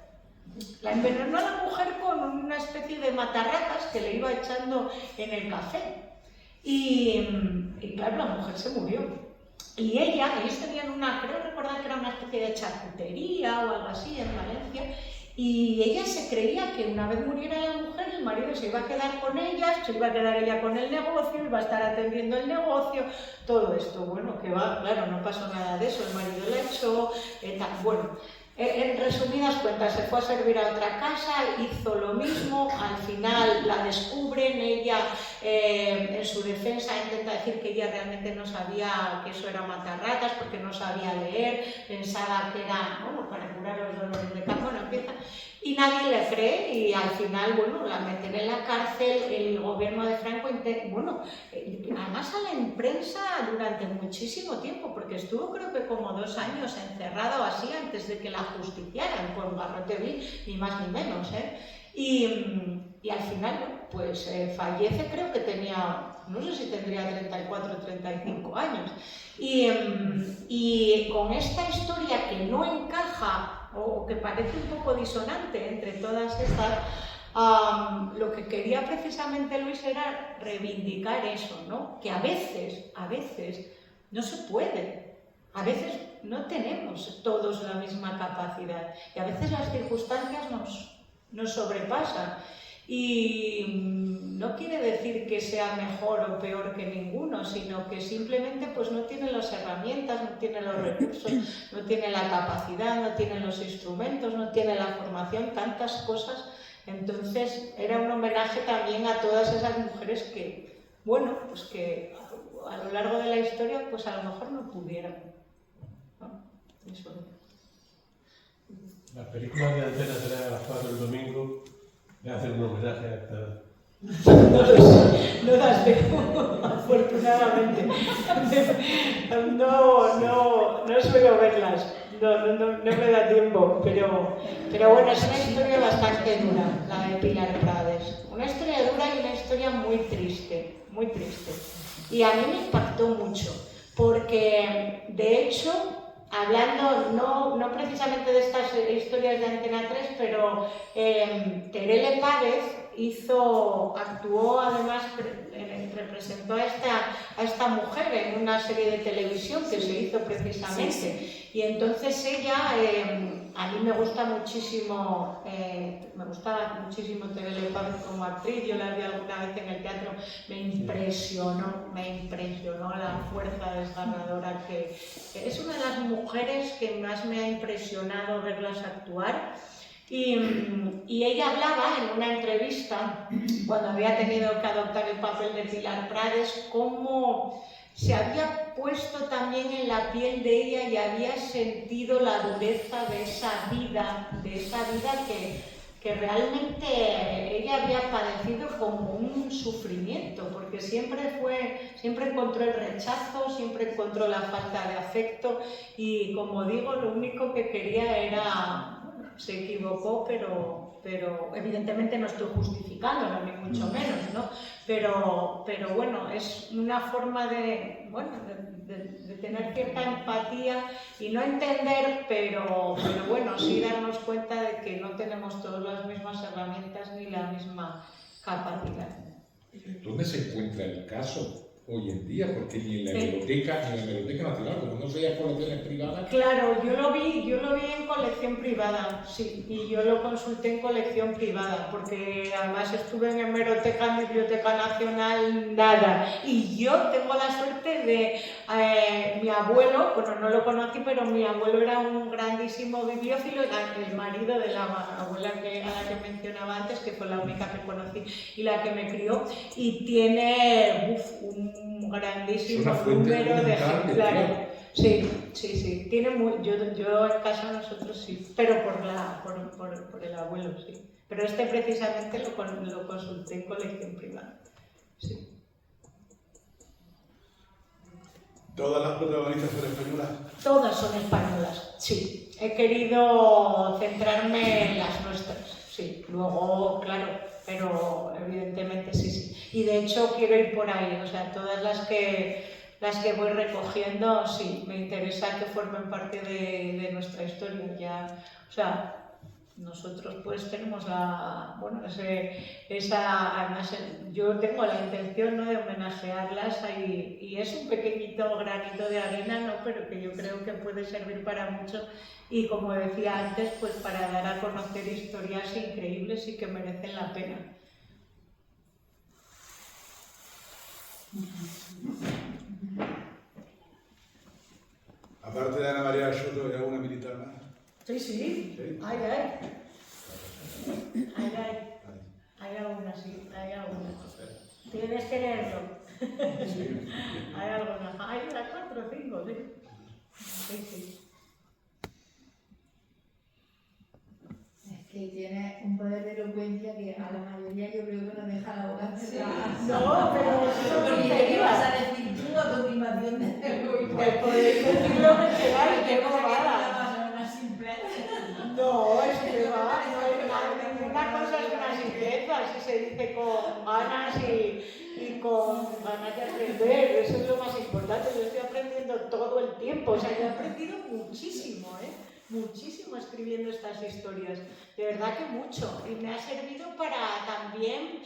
La envenenó a la mujer con una especie de matarratas que le iba echando en el café. Y claro, la mujer se murió. Y ellos tenían creo recordar que era una especie de charcutería o algo así en Valencia. Y ella se creía que una vez muriera la mujer, el marido se iba a quedar con ella, se iba a quedar ella con el negocio, iba a estar atendiendo el negocio, todo esto. Bueno, que va, claro, no pasó nada de eso, el marido la echó, bueno. En resumidas cuentas, se fue a servir a otra casa, hizo lo mismo, al final la descubren, ella en su defensa intenta decir que ella realmente no sabía que eso era matarratas porque no sabía leer, pensaba que era, bueno, para curar los dolores de cabeza, bueno, empieza, y nadie le cree y al final, bueno, la meten en la cárcel, el gobierno de Franco, bueno, además sale en prensa durante muchísimo tiempo, porque estuvo creo que como 2 años encerrada o así antes de que la justiciaran por garrote vil, ni más ni menos, ¿eh? Y al final, bueno, pues fallece, creo que tenía, no sé si tendría 34 o 35 años. Y con esta historia que no encaja o que parece un poco disonante entre todas estas, lo que quería precisamente Luis era reivindicar eso, ¿no? Que a veces no se puede, a veces no tenemos todos la misma capacidad y a veces las circunstancias nos sobrepasan. Y no quiere decir que sea mejor o peor que ninguno, sino que simplemente pues no tiene las herramientas, no tiene los recursos, no tiene la capacidad, no tiene los instrumentos, no tiene la formación, tantas cosas. Entonces era un homenaje también a todas esas mujeres que, bueno, pues que a lo largo de la historia pues a lo mejor no pudieran, ¿no? Eso. Las películas de Antena 3 a las 4 del domingo le hacen un homenaje a esta... No las veo, afortunadamente. No suelo verlas, no me da tiempo, pero bueno, es una historia bastante dura, la de Pilar Prades. Una historia dura y una historia muy triste, muy triste. Y a mí me impactó mucho, porque de hecho, hablando no precisamente de estas historias de Antena 3, pero Terele Pávez actuó además, representó a esta mujer en una serie de televisión que se hizo precisamente. Sí. Y entonces ella, a mí me gustaba muchísimo Terele Pávez como actriz, yo la vi alguna vez en el teatro, me impresionó la fuerza desgarradora que es una de las mujeres que más me ha impresionado verlas actuar. Y ella hablaba en una entrevista, cuando había tenido que adoptar el papel de Pilar Prades, cómo se había puesto también en la piel de ella y había sentido la dureza de esa vida que realmente ella había padecido como un sufrimiento, porque siempre encontró el rechazo, siempre encontró la falta de afecto y, como digo, lo único que quería era, bueno, se equivocó, pero evidentemente no estoy justificándolo, ni mucho menos, ¿no? Pero bueno, es una forma de tener cierta empatía y no entender, pero bueno, sí darnos cuenta de que no tenemos todas las mismas herramientas ni la misma capacidad. ¿Dónde se encuentra el caso hoy en día? Porque ni en la Biblioteca Nacional, como no sean colecciones privadas. Claro, yo lo vi en colección privada, sí, y yo lo consulté en colección privada, porque además estuve en Hemeroteca, en Biblioteca Nacional, nada. Y yo tengo la suerte de mi abuelo, bueno, no lo conocí, pero mi abuelo era un grandísimo bibliófilo, el marido de la abuela a la que mencionaba antes, que fue la única que conocí y la que me crió, y tiene un grandísimo número de ejemplares. Sí. Tiene yo en casa nosotros sí, pero por el abuelo, sí. Pero este precisamente lo consulté en colección privada. Sí. ¿Todas las protagonistas son españolas? Todas son españolas, sí. He querido centrarme en las nuestras, sí. Luego, claro, pero evidentemente sí. Y de hecho quiero ir por ahí, o sea, todas las que voy recogiendo, sí, me interesa que formen parte de nuestra historia. Ya, o sea, nosotros pues tenemos además yo tengo la intención, ¿no?, de homenajearlas ahí, y es un pequeñito granito de arena, ¿no?, pero que yo creo que puede servir para mucho y, como decía antes, pues para dar a conocer historias increíbles y que merecen la pena. Aparte de Ana María Soto, ¿hay alguna militar más? Sí. Hay alguna, sí, hay alguna. Tienes que leerlo. Sí. Hay alguna. Hay unas 4 o 5, sí. Es que tiene un poder de elocuencia que a la mayoría yo creo que nos deja la boca cerrada. No, pero ¿qué vas a decir tú a continuación de lo que pues podéis decirlo que queráis, que no vale. No, es que va, ninguna cosa es una simpleza, si se dice con ganas y con ganas de aprender, eso es lo más importante. Yo estoy aprendiendo todo el tiempo, o sea, yo he aprendido muchísimo, muchísimo escribiendo estas historias, de verdad que mucho, y me ha servido para también,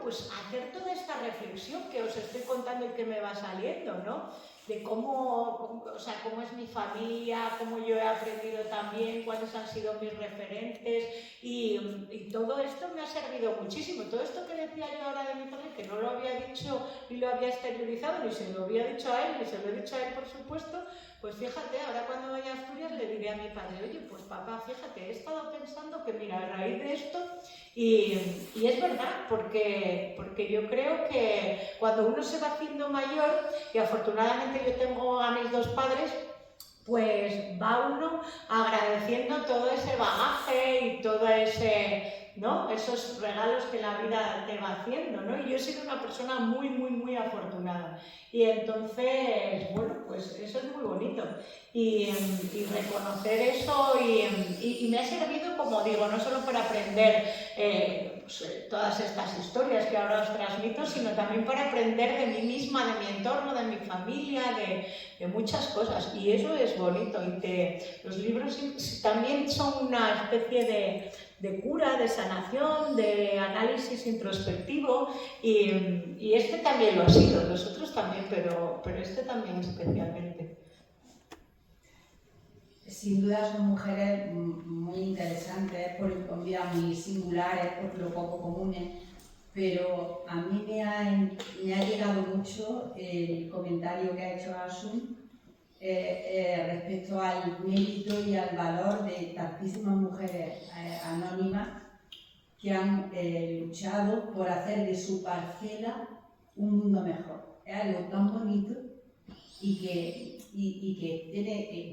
pues hacer toda esta reflexión que os estoy contando y que me va saliendo, ¿no? De cómo es mi familia, cómo yo he aprendido también, cuáles han sido mis referentes, y todo esto me ha servido muchísimo. Todo esto que decía yo ahora de mi padre, que no lo había dicho ni lo había exteriorizado, ni se lo había dicho a él, ni se lo he dicho a él, por supuesto, pues fíjate, ahora cuando vaya a Asturias le diré a mi padre, oye, pues papá, fíjate, he estado pensando que mira, a raíz de esto, y es verdad, porque yo creo que cuando uno se va haciendo mayor, y afortunadamente yo tengo a mis 2 padres, pues va uno agradeciendo todo ese bagaje y todo ese, ¿no?, esos regalos que la vida te va haciendo, ¿no? Y yo he sido una persona muy, muy, muy afortunada. Y entonces, bueno, pues eso es muy bonito. Y reconocer eso y me ha servido, como digo, no solo para aprender todas estas historias que ahora os transmito, sino también para aprender de mí misma, de mi entorno, de mi familia, de muchas cosas. Y eso es bonito. Y los libros también son una especie de cura, de sanación, de análisis introspectivo, y este también lo ha sido, los otros también, pero este también especialmente. Sin duda son mujeres muy interesantes, con vidas muy singulares, por lo poco comunes, pero a mí me ha llegado mucho el comentario que ha hecho Asun respecto al mérito y al valor de tantísimas mujeres anónimas que han luchado por hacer de su parcela un mundo mejor. Es algo tan bonito y que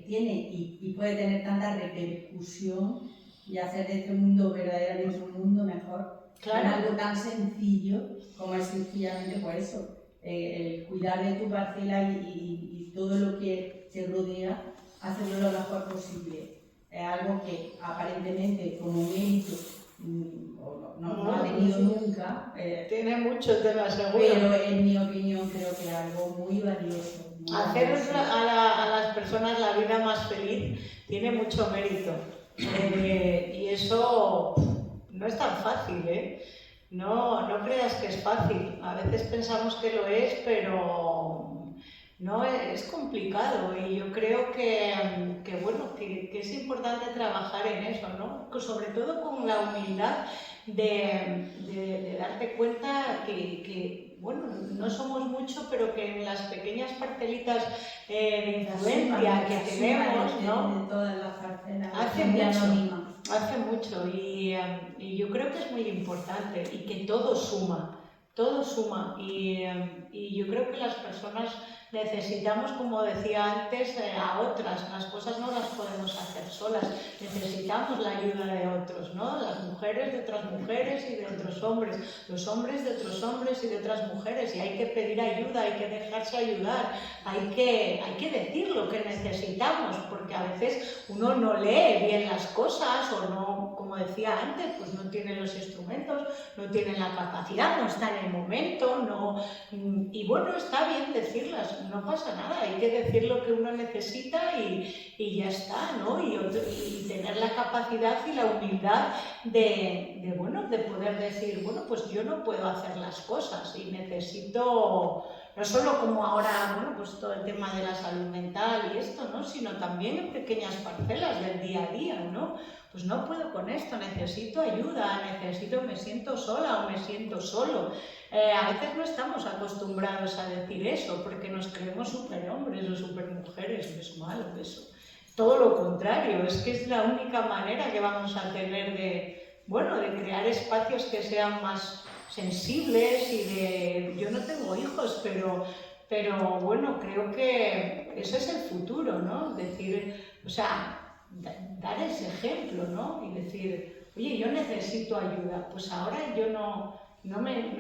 tiene y puede tener tanta repercusión y hacer de este mundo verdaderamente un mundo mejor. Claro. Es algo tan sencillo como es sencillamente por eso, el cuidar de tu parcela y todo lo que te rodea, hacerlo lo mejor posible. Es algo que aparentemente como mérito no ha tenido nunca. Tiene mucho, te lo aseguro. Pero en mi opinión creo que es algo muy valioso. Hacer a las personas la vida más feliz tiene mucho mérito. Y eso no es tan fácil, ¿eh? No creas que es fácil. A veces pensamos que lo es, pero no, es complicado. Y yo creo que es importante trabajar en eso, ¿no? Sobre todo con la humildad de darte cuenta que no somos mucho, mucho, pero que en las pequeñas parcelitas de influencia que tenemos, ¿no? De todas las parcelas, hace mucho y yo creo que es muy importante y que todo suma y yo creo que las personas necesitamos, como decía antes, a otras. Las cosas no las podemos hacer solas, necesitamos la ayuda de otros, ¿no? Las mujeres de otras mujeres y de otros hombres, los hombres de otros hombres y de otras mujeres, y hay que pedir ayuda, hay que dejarse ayudar, hay que decir lo que necesitamos, porque a veces uno no lee bien las cosas o no, como decía antes, pues no tiene los instrumentos, no tiene la capacidad, no está en el momento, y bueno, está bien decirlas, no pasa nada, hay que decir lo que uno necesita y ya está, ¿no? Y tener la capacidad y la humildad de poder decir, bueno, pues yo no puedo hacer las cosas y necesito, no solo como ahora, bueno, pues todo el tema de la salud mental y esto, ¿no? Sino también en pequeñas parcelas del día a día, ¿no? Pues no puedo con esto, necesito ayuda, me siento sola o me siento solo. A veces no estamos acostumbrados a decir eso porque nos creemos superhombres o supermujeres, es malo eso. Todo lo contrario, es que es la única manera que vamos a tener de crear espacios que sean más sensibles y yo no tengo hijos, pero bueno, creo que ese es el futuro, ¿no? Decir, o sea, dar ese ejemplo, ¿no? Y decir, oye, yo necesito ayuda, pues ahora yo no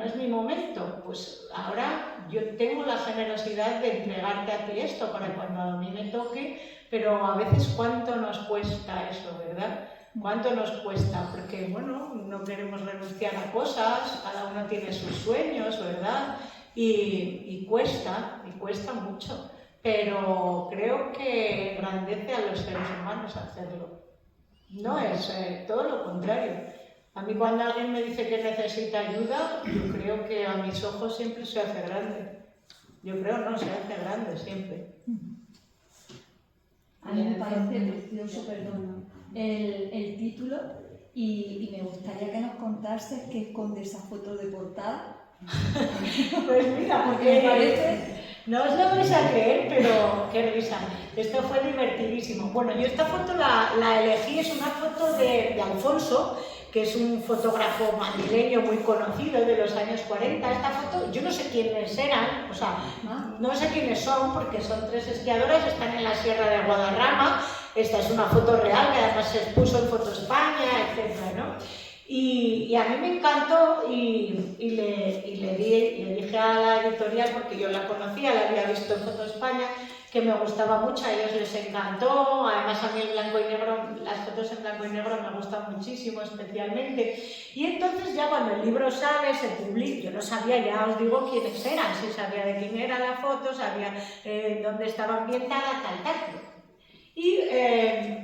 es mi momento, pues ahora yo tengo la generosidad de entregarte a ti esto para cuando a mí me toque, pero a veces cuánto nos cuesta eso, ¿verdad? ¿Cuánto nos cuesta? Porque, bueno, no queremos renunciar a cosas, cada uno tiene sus sueños, ¿verdad? Y cuesta mucho. Pero creo que engrandece a los seres humanos hacerlo. No es todo lo contrario. A mí cuando alguien me dice que necesita ayuda, yo creo que a mis ojos siempre se hace grande. Yo creo, no, se hace grande siempre. A mí me parece precioso, el título y me gustaría que nos contases qué esconde esa foto de portada. Pues mira, porque me parece... No os lo vais a creer, pero qué risa. Esto fue divertidísimo. Bueno, yo esta foto la elegí, es una foto de Alfonso, que es un fotógrafo madrileño muy conocido de los años 40. Esta foto, yo no sé quiénes eran, o sea, no sé quiénes son, porque son 3 esquiadoras, están en la Sierra de Guadarrama. Esta es una foto real, que además se expuso en Foto España, etc., ¿no? Y a mí me encantó y le dije a la editorial, porque yo la conocía, la había visto en Foto España, que me gustaba mucho, a ellos les encantó, además a mí el blanco y negro, las fotos en blanco y negro me gustan muchísimo, especialmente. Y entonces ya cuando el libro sale, se publica, yo no sabía, ya os digo quiénes eran, sí sabía de quién era la foto, sabía dónde estaba ambientada, tal. Y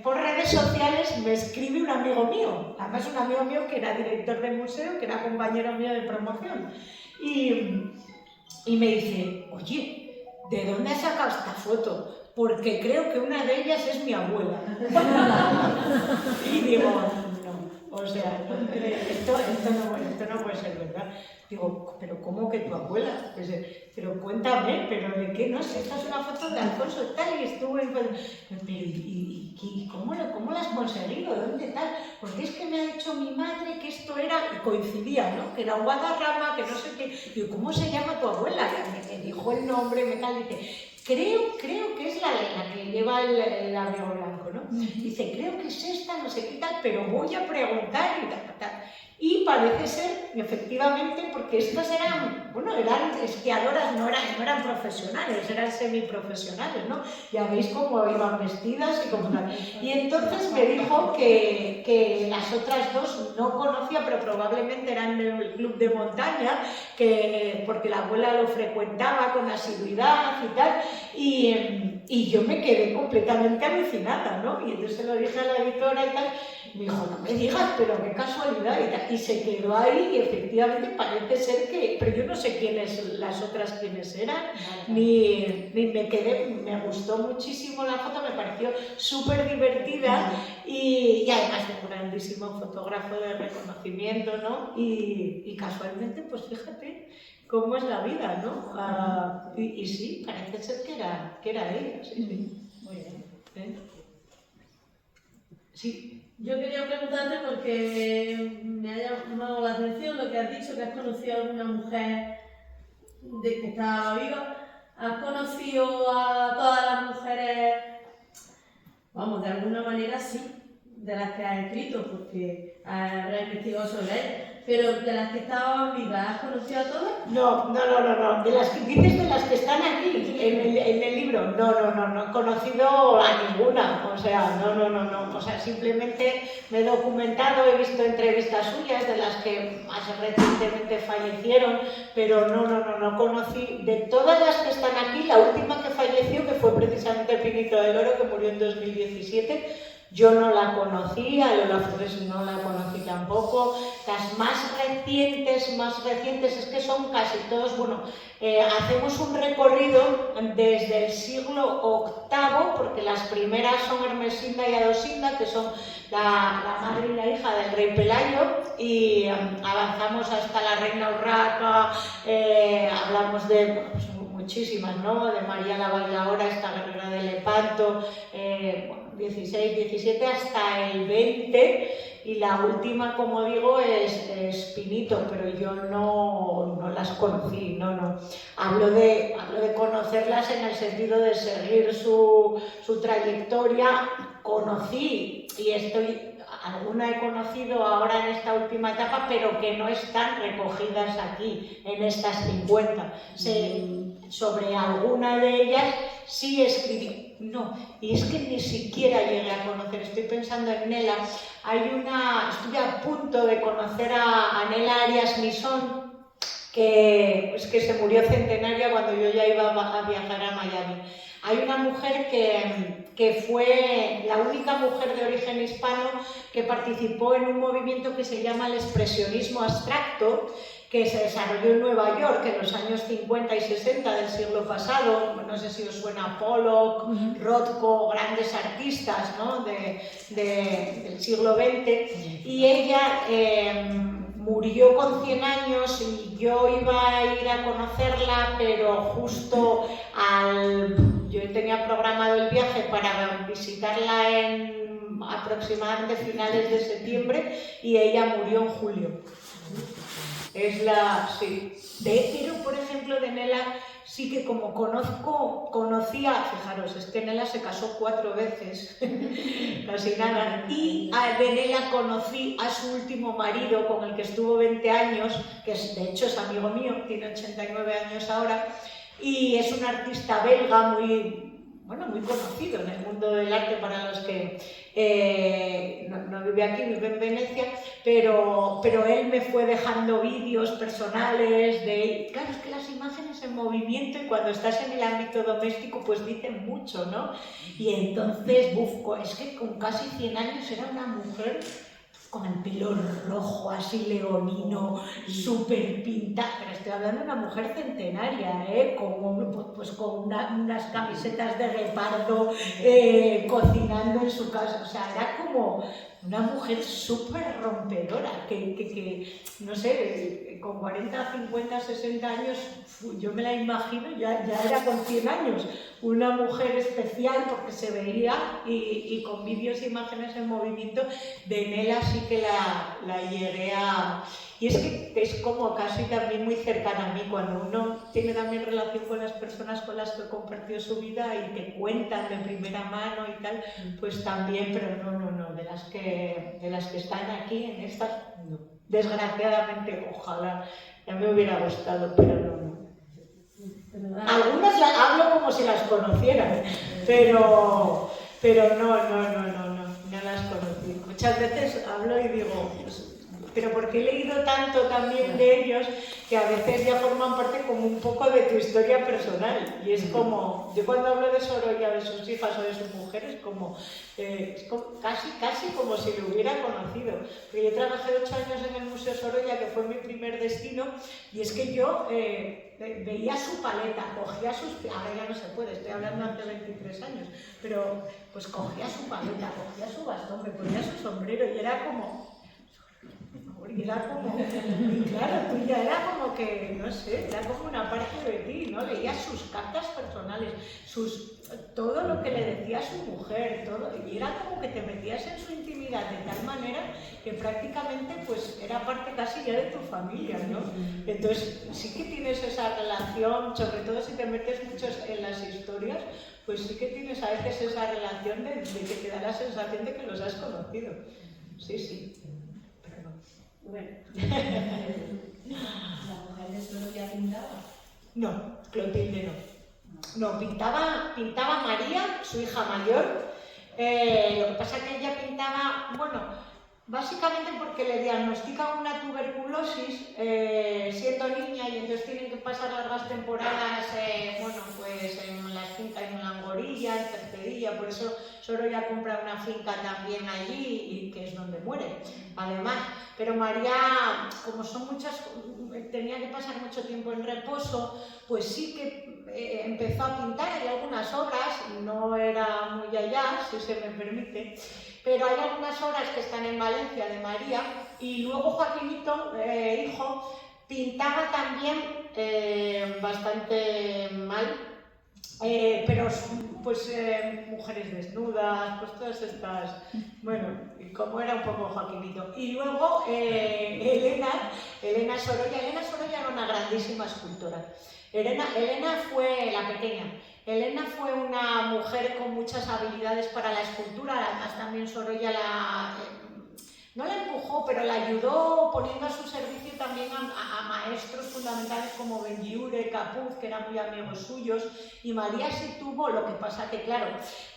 por redes sociales me escribe un amigo mío, además un amigo mío que era director del museo, que era compañero mío de promoción, y me dice, oye, ¿de dónde has sacado esta foto? Porque creo que una de ellas es mi abuela. Y digo, no, O sea, esto no puede ser verdad. Digo, pero ¿cómo que tu abuela? Pues, pero cuéntame, ¿pero de qué? No sé, esta es una foto de Alfonso tal y estuve... ¿Y cómo lo has conseguido? ¿Dónde tal? Porque es que me ha dicho mi madre que esto era... Y coincidía, ¿no? Que era Guadarrama, que no sé qué... Digo, ¿cómo se llama tu abuela? Y me dijo el nombre, me tal, y dice... Creo que es la que lleva el abrigo blanco, ¿no? Dice, creo que es esta, no sé qué tal, pero voy a preguntar y tal. Y parece ser, efectivamente, porque estas eran esquiadoras, no eran profesionales, eran semiprofesionales, ¿no? Ya veis cómo iban vestidas y cómo tal. Y entonces me dijo que las otras dos no conocía, pero probablemente eran del club de montaña, porque la abuela lo frecuentaba con asiduidad y tal, y yo me quedé completamente alucinada, ¿no? Y entonces se lo dije a la editora y tal, y me dijo, no me digas, pero qué casualidad y tal. Y se quedó ahí y efectivamente parece ser que... Pero yo no sé las otras quiénes eran, ni me quedé... Me gustó muchísimo la foto, me pareció súper divertida y además de un grandísimo fotógrafo de reconocimiento, ¿no? Y casualmente, pues fíjate cómo es la vida, ¿no? Y sí, parece ser que era ella, sí. Muy bien. Sí. Yo quería preguntarte porque me ha llamado la atención lo que has dicho, que has conocido a alguna mujer que estaba viva. ¿Has conocido a todas las mujeres? Vamos, de alguna manera sí, de las que has escrito, porque habrás investigado sobre ellas. Pero de las que estaban vivas, ¿has conocido a todas? No. De las que dices, de las que están aquí, en el libro, no he conocido a ninguna. O sea, no. O sea, simplemente me he documentado, he visto entrevistas suyas de las que más recientemente fallecieron, pero no conocí. De todas las que están aquí, la última que falleció, que fue precisamente el Pinito del Oro, que murió en 2017, yo no la conocí, a Lola Flores no la conocí tampoco. Las más recientes, es que son casi todos, hacemos un recorrido desde el siglo VIII, porque las primeras son Hermesinda y Adosinda, que son la madre y la hija del rey Pelayo, y avanzamos hasta la reina Urraca, hablamos de muchísimas, ¿no? De María la Bailaora, esta guerrera de Lepanto, 16, 17 hasta el 20, y la última, como digo, es Pinito, pero yo no las conocí, no. Hablo de conocerlas en el sentido de seguir su trayectoria. Conocí, y alguna he conocido ahora en esta última etapa, pero que no están recogidas aquí, en estas 50. Sobre alguna de ellas sí escribí. No, y es que ni siquiera llegué a conocer, estoy pensando en Nela. Estuve a punto de conocer a Nela Arias Misón, que se murió centenaria cuando yo ya iba a viajar a Miami. Hay una mujer que fue la única mujer de origen hispano que participó en un movimiento que se llama el expresionismo abstracto, que se desarrolló en Nueva York en los años 50 y 60 del siglo pasado. No sé si os suena Pollock, Rothko, grandes artistas, ¿no? del siglo XX. Y ella murió con 100 años y yo iba a ir a conocerla, pero justo yo tenía programado el viaje para visitarla en aproximadamente finales de septiembre y ella murió en julio. Pero por ejemplo de Nela sí que como conocía, fijaros, es que Nela se casó 4 veces, casi nada, y de Nela conocí a su último marido con el que estuvo 20 años, que de hecho es amigo mío, tiene 89 años ahora, y es un artista belga muy conocido en el mundo del arte para los que no vive aquí, vive en Venecia, pero él me fue dejando vídeos personales claro, es que las imágenes en movimiento y cuando estás en el ámbito doméstico pues dicen mucho, ¿no? Y entonces, es que con casi 100 años era una mujer con el pelo rojo, así leonino, súper pintada, pero estoy hablando de una mujer centenaria, con unas camisetas de reparto, cocinando en su casa, o sea, era como una mujer súper rompedora, que, no sé, con 40, 50, 60 años, yo me la imagino, ya era con 100 años, una mujer especial porque se veía y con vídeos e imágenes en movimiento, de Nela sí que la llegué a... Y es que es como casi también muy cercana a mí, cuando uno tiene también relación con las personas con las que compartió su vida y te cuentan de primera mano y tal, pues también, pero no, de las que están aquí en estas, no. Desgraciadamente, ojalá, ya me hubiera gustado, pero no. Algunas hablo como si las conocieran, pero no las conocí. Muchas veces hablo y digo, pero porque he leído tanto también de ellos que a veces ya forman parte como un poco de tu historia personal. Y es como, yo cuando hablo de Sorolla, de sus hijas o de sus mujeres, es como casi como si lo hubiera conocido. Porque yo trabajé 8 años en el Museo Sorolla, que fue mi primer destino, y es que yo veía su paleta, cogía sus... Ahora ya no se puede, estoy hablando hace 23 años, pero pues cogía su paleta, cogía su bastón, me ponía su sombrero y era como... Y era como, y claro, tú ya era como que, no sé, era como una parte de ti, ¿no? Leías sus cartas personales, todo lo que le decía a su mujer, todo, y era como que te metías en su intimidad de tal manera que prácticamente pues era parte casi ya de tu familia, ¿no? Entonces sí que tienes esa relación, sobre todo si te metes mucho en las historias, pues sí que tienes a veces esa relación de que te da la sensación de que los has conocido. Sí. Bueno, ¿la mujer de Sorolla pintaba? No, Clotilde no. No, pintaba María, su hija mayor. Lo que pasa es que ella pintaba, bueno, básicamente porque le diagnostican una tuberculosis siendo niña y entonces tienen que pasar largas temporadas, pues en las fincas en Langorilla, en Cercedilla, por eso Sorolla compra una finca también allí y que es donde muere, además. Pero María, como tenía que pasar mucho tiempo en reposo, pues sí que empezó a pintar, hay algunas obras, no era muy allá, si se me permite, pero hay algunas obras que están en Valencia de María, y luego Joaquinito, hijo, pintaba también bastante mal, pero pues mujeres desnudas, pues todas estas, bueno, como era un poco Joaquinito. Y luego Elena Sorolla era una grandísima escultora. Elena fue la pequeña. Elena fue una mujer con muchas habilidades para la escultura, además también Sorolla no la empujó, pero la ayudó poniendo a su servicio también a maestros fundamentales como Benlliure, Capuz, que eran muy amigos suyos, y María sí tuvo, lo que pasa que claro,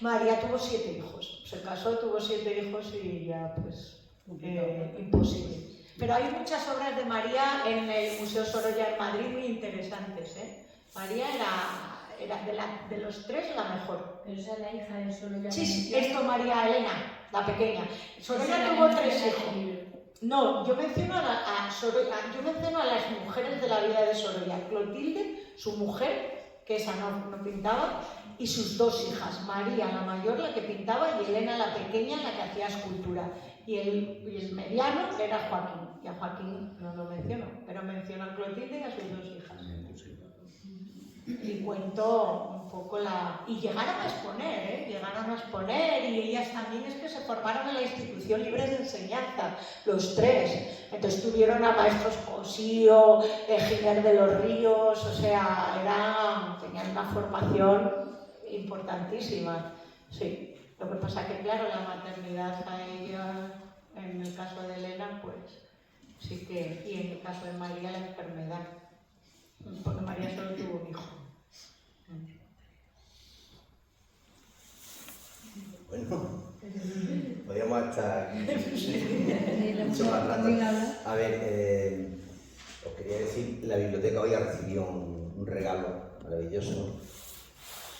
María tuvo 7 hijos, se casó, tuvo 7 hijos y ya pues imposible. Pero hay muchas obras de María en el Museo Sorolla en Madrid muy interesantes, ¿eh? María era de los 3 la mejor. Pero esa es la hija de Sorolla. Sí, esto María Elena, la pequeña. Sorolla tuvo 3 hijos. No, yo menciono a las mujeres de la vida de Sorolla. Clotilde, su mujer, que esa no pintaba, y sus 2 hijas. María, la mayor, la que pintaba, y Elena, la pequeña, la que hacía escultura. Y el mediano era Joaquín. Y a Joaquín no lo menciono, pero menciono a Clotilde y a sus 2 hijas. Y cuento un poco y llegaron a exponer, y ellas también es que se formaron en la Institución Libre de Enseñanza, los 3. Entonces tuvieron a maestros Cosío, Giner de los Ríos, o sea, tenían una formación importantísima, sí. Lo que pasa que, claro, la maternidad a ella, en el caso de Elena, pues sí que, y en el caso de María, la enfermedad. Porque María solo tuvo un hijo. Bueno, podríamos estar mucho más rato. A ver, os quería decir, la biblioteca hoy ha recibido un regalo maravilloso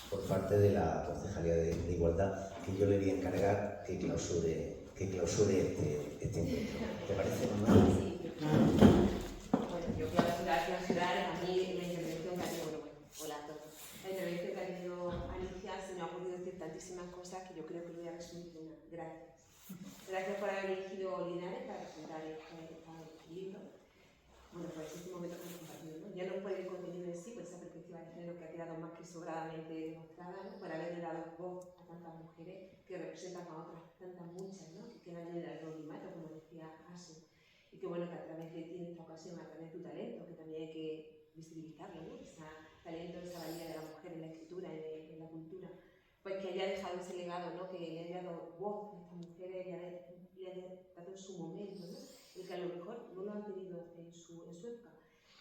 por parte de la Concejalía de Igualdad, que yo le voy a encargar que clausure este encuentro. ¿Te parece, mamá? Sí. Bueno, yo voy a clausurar a mí la intervención que ha tenido, hola a todos. La intervención que ha tenido Alicia, se me ha ocurrido decir tantísimas cosas que yo creo que lo voy a resumir en una. Gracias. Gracias por haber elegido Linares para presentar este libro. Bueno, pues este momento que hemos compartido, ¿no? Ya no por el contenido en sí, por esa perspectiva de género que ha quedado más que sobradamente demostrada, ¿no? Por haberle dado voz a tantas mujeres que representan a otras tantas muchas, ¿no? Que quedan en el anonimato, como decía Asu. Y que bueno, que a través de ti en esta ocasión, a través de tu talento, que también hay que visibilizarlo, ¿no? Ese talento, esa valía de la mujer en la escritura, en la cultura, pues que haya dejado ese legado, ¿no? Que le haya dado voz a estas mujeres y haya dado en su momento, ¿no? El que a lo mejor no lo han tenido en su época.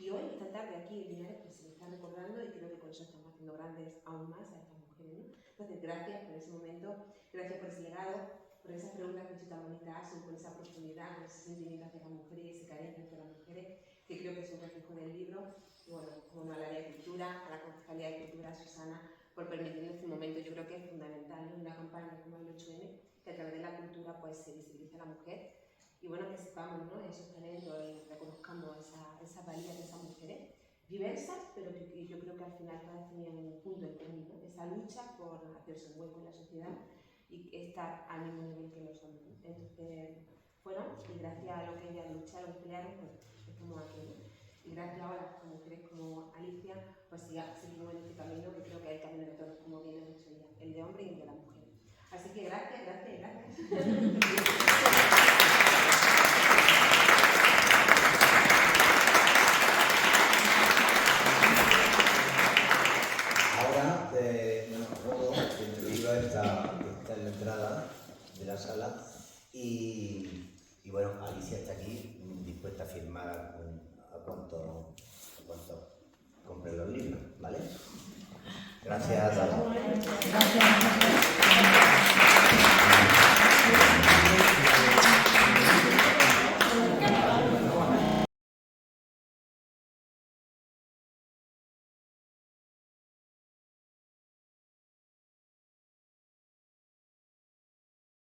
Y hoy, esta tarde, aquí en Linares, pues se me está recordando y creo que con eso estamos haciendo grandes aún más a estas mujeres, ¿no? Entonces, gracias por ese momento, gracias por ese legado, por esas preguntas que he hecho tan bonitas, por esa profundidad, por ese sentimiento hacia las mujeres y ese cariño hacia las mujeres, que creo que es un reflejo del libro. Y bueno, como no, al área de cultura, a la Concejalía de Cultura, a Susana, por permitirnos este momento. Yo creo que es fundamental, ¿no? Una campaña como el 8M, que a través de la cultura pues, se visibilice a la mujer y bueno, que sepamos, ¿no? Esos talentos y reconozcamos esa valía de esas mujeres diversas, pero que yo creo que al final todas tenían un punto en común, ¿no? Esa lucha por hacerse un hueco en la sociedad y estar al mismo nivel que los hombres, ¿no? Entonces, bueno, y gracias a lo que ellas lucharon, pelearon, pues estamos aquí, ¿no? Y gracias ahora a mujeres como Alicia, pues seguimos en este camino, que creo que es el camino de todos, como bien hemos dicho ya, el de hombre y el de la mujer. Así que gracias, gracias, gracias. Ahora, Rodo, que en el libro está en la entrada de la sala y bueno, Alicia está aquí dispuesta a firmar a cuanto compren los libros, ¿vale? Gracias a todos. Gracias.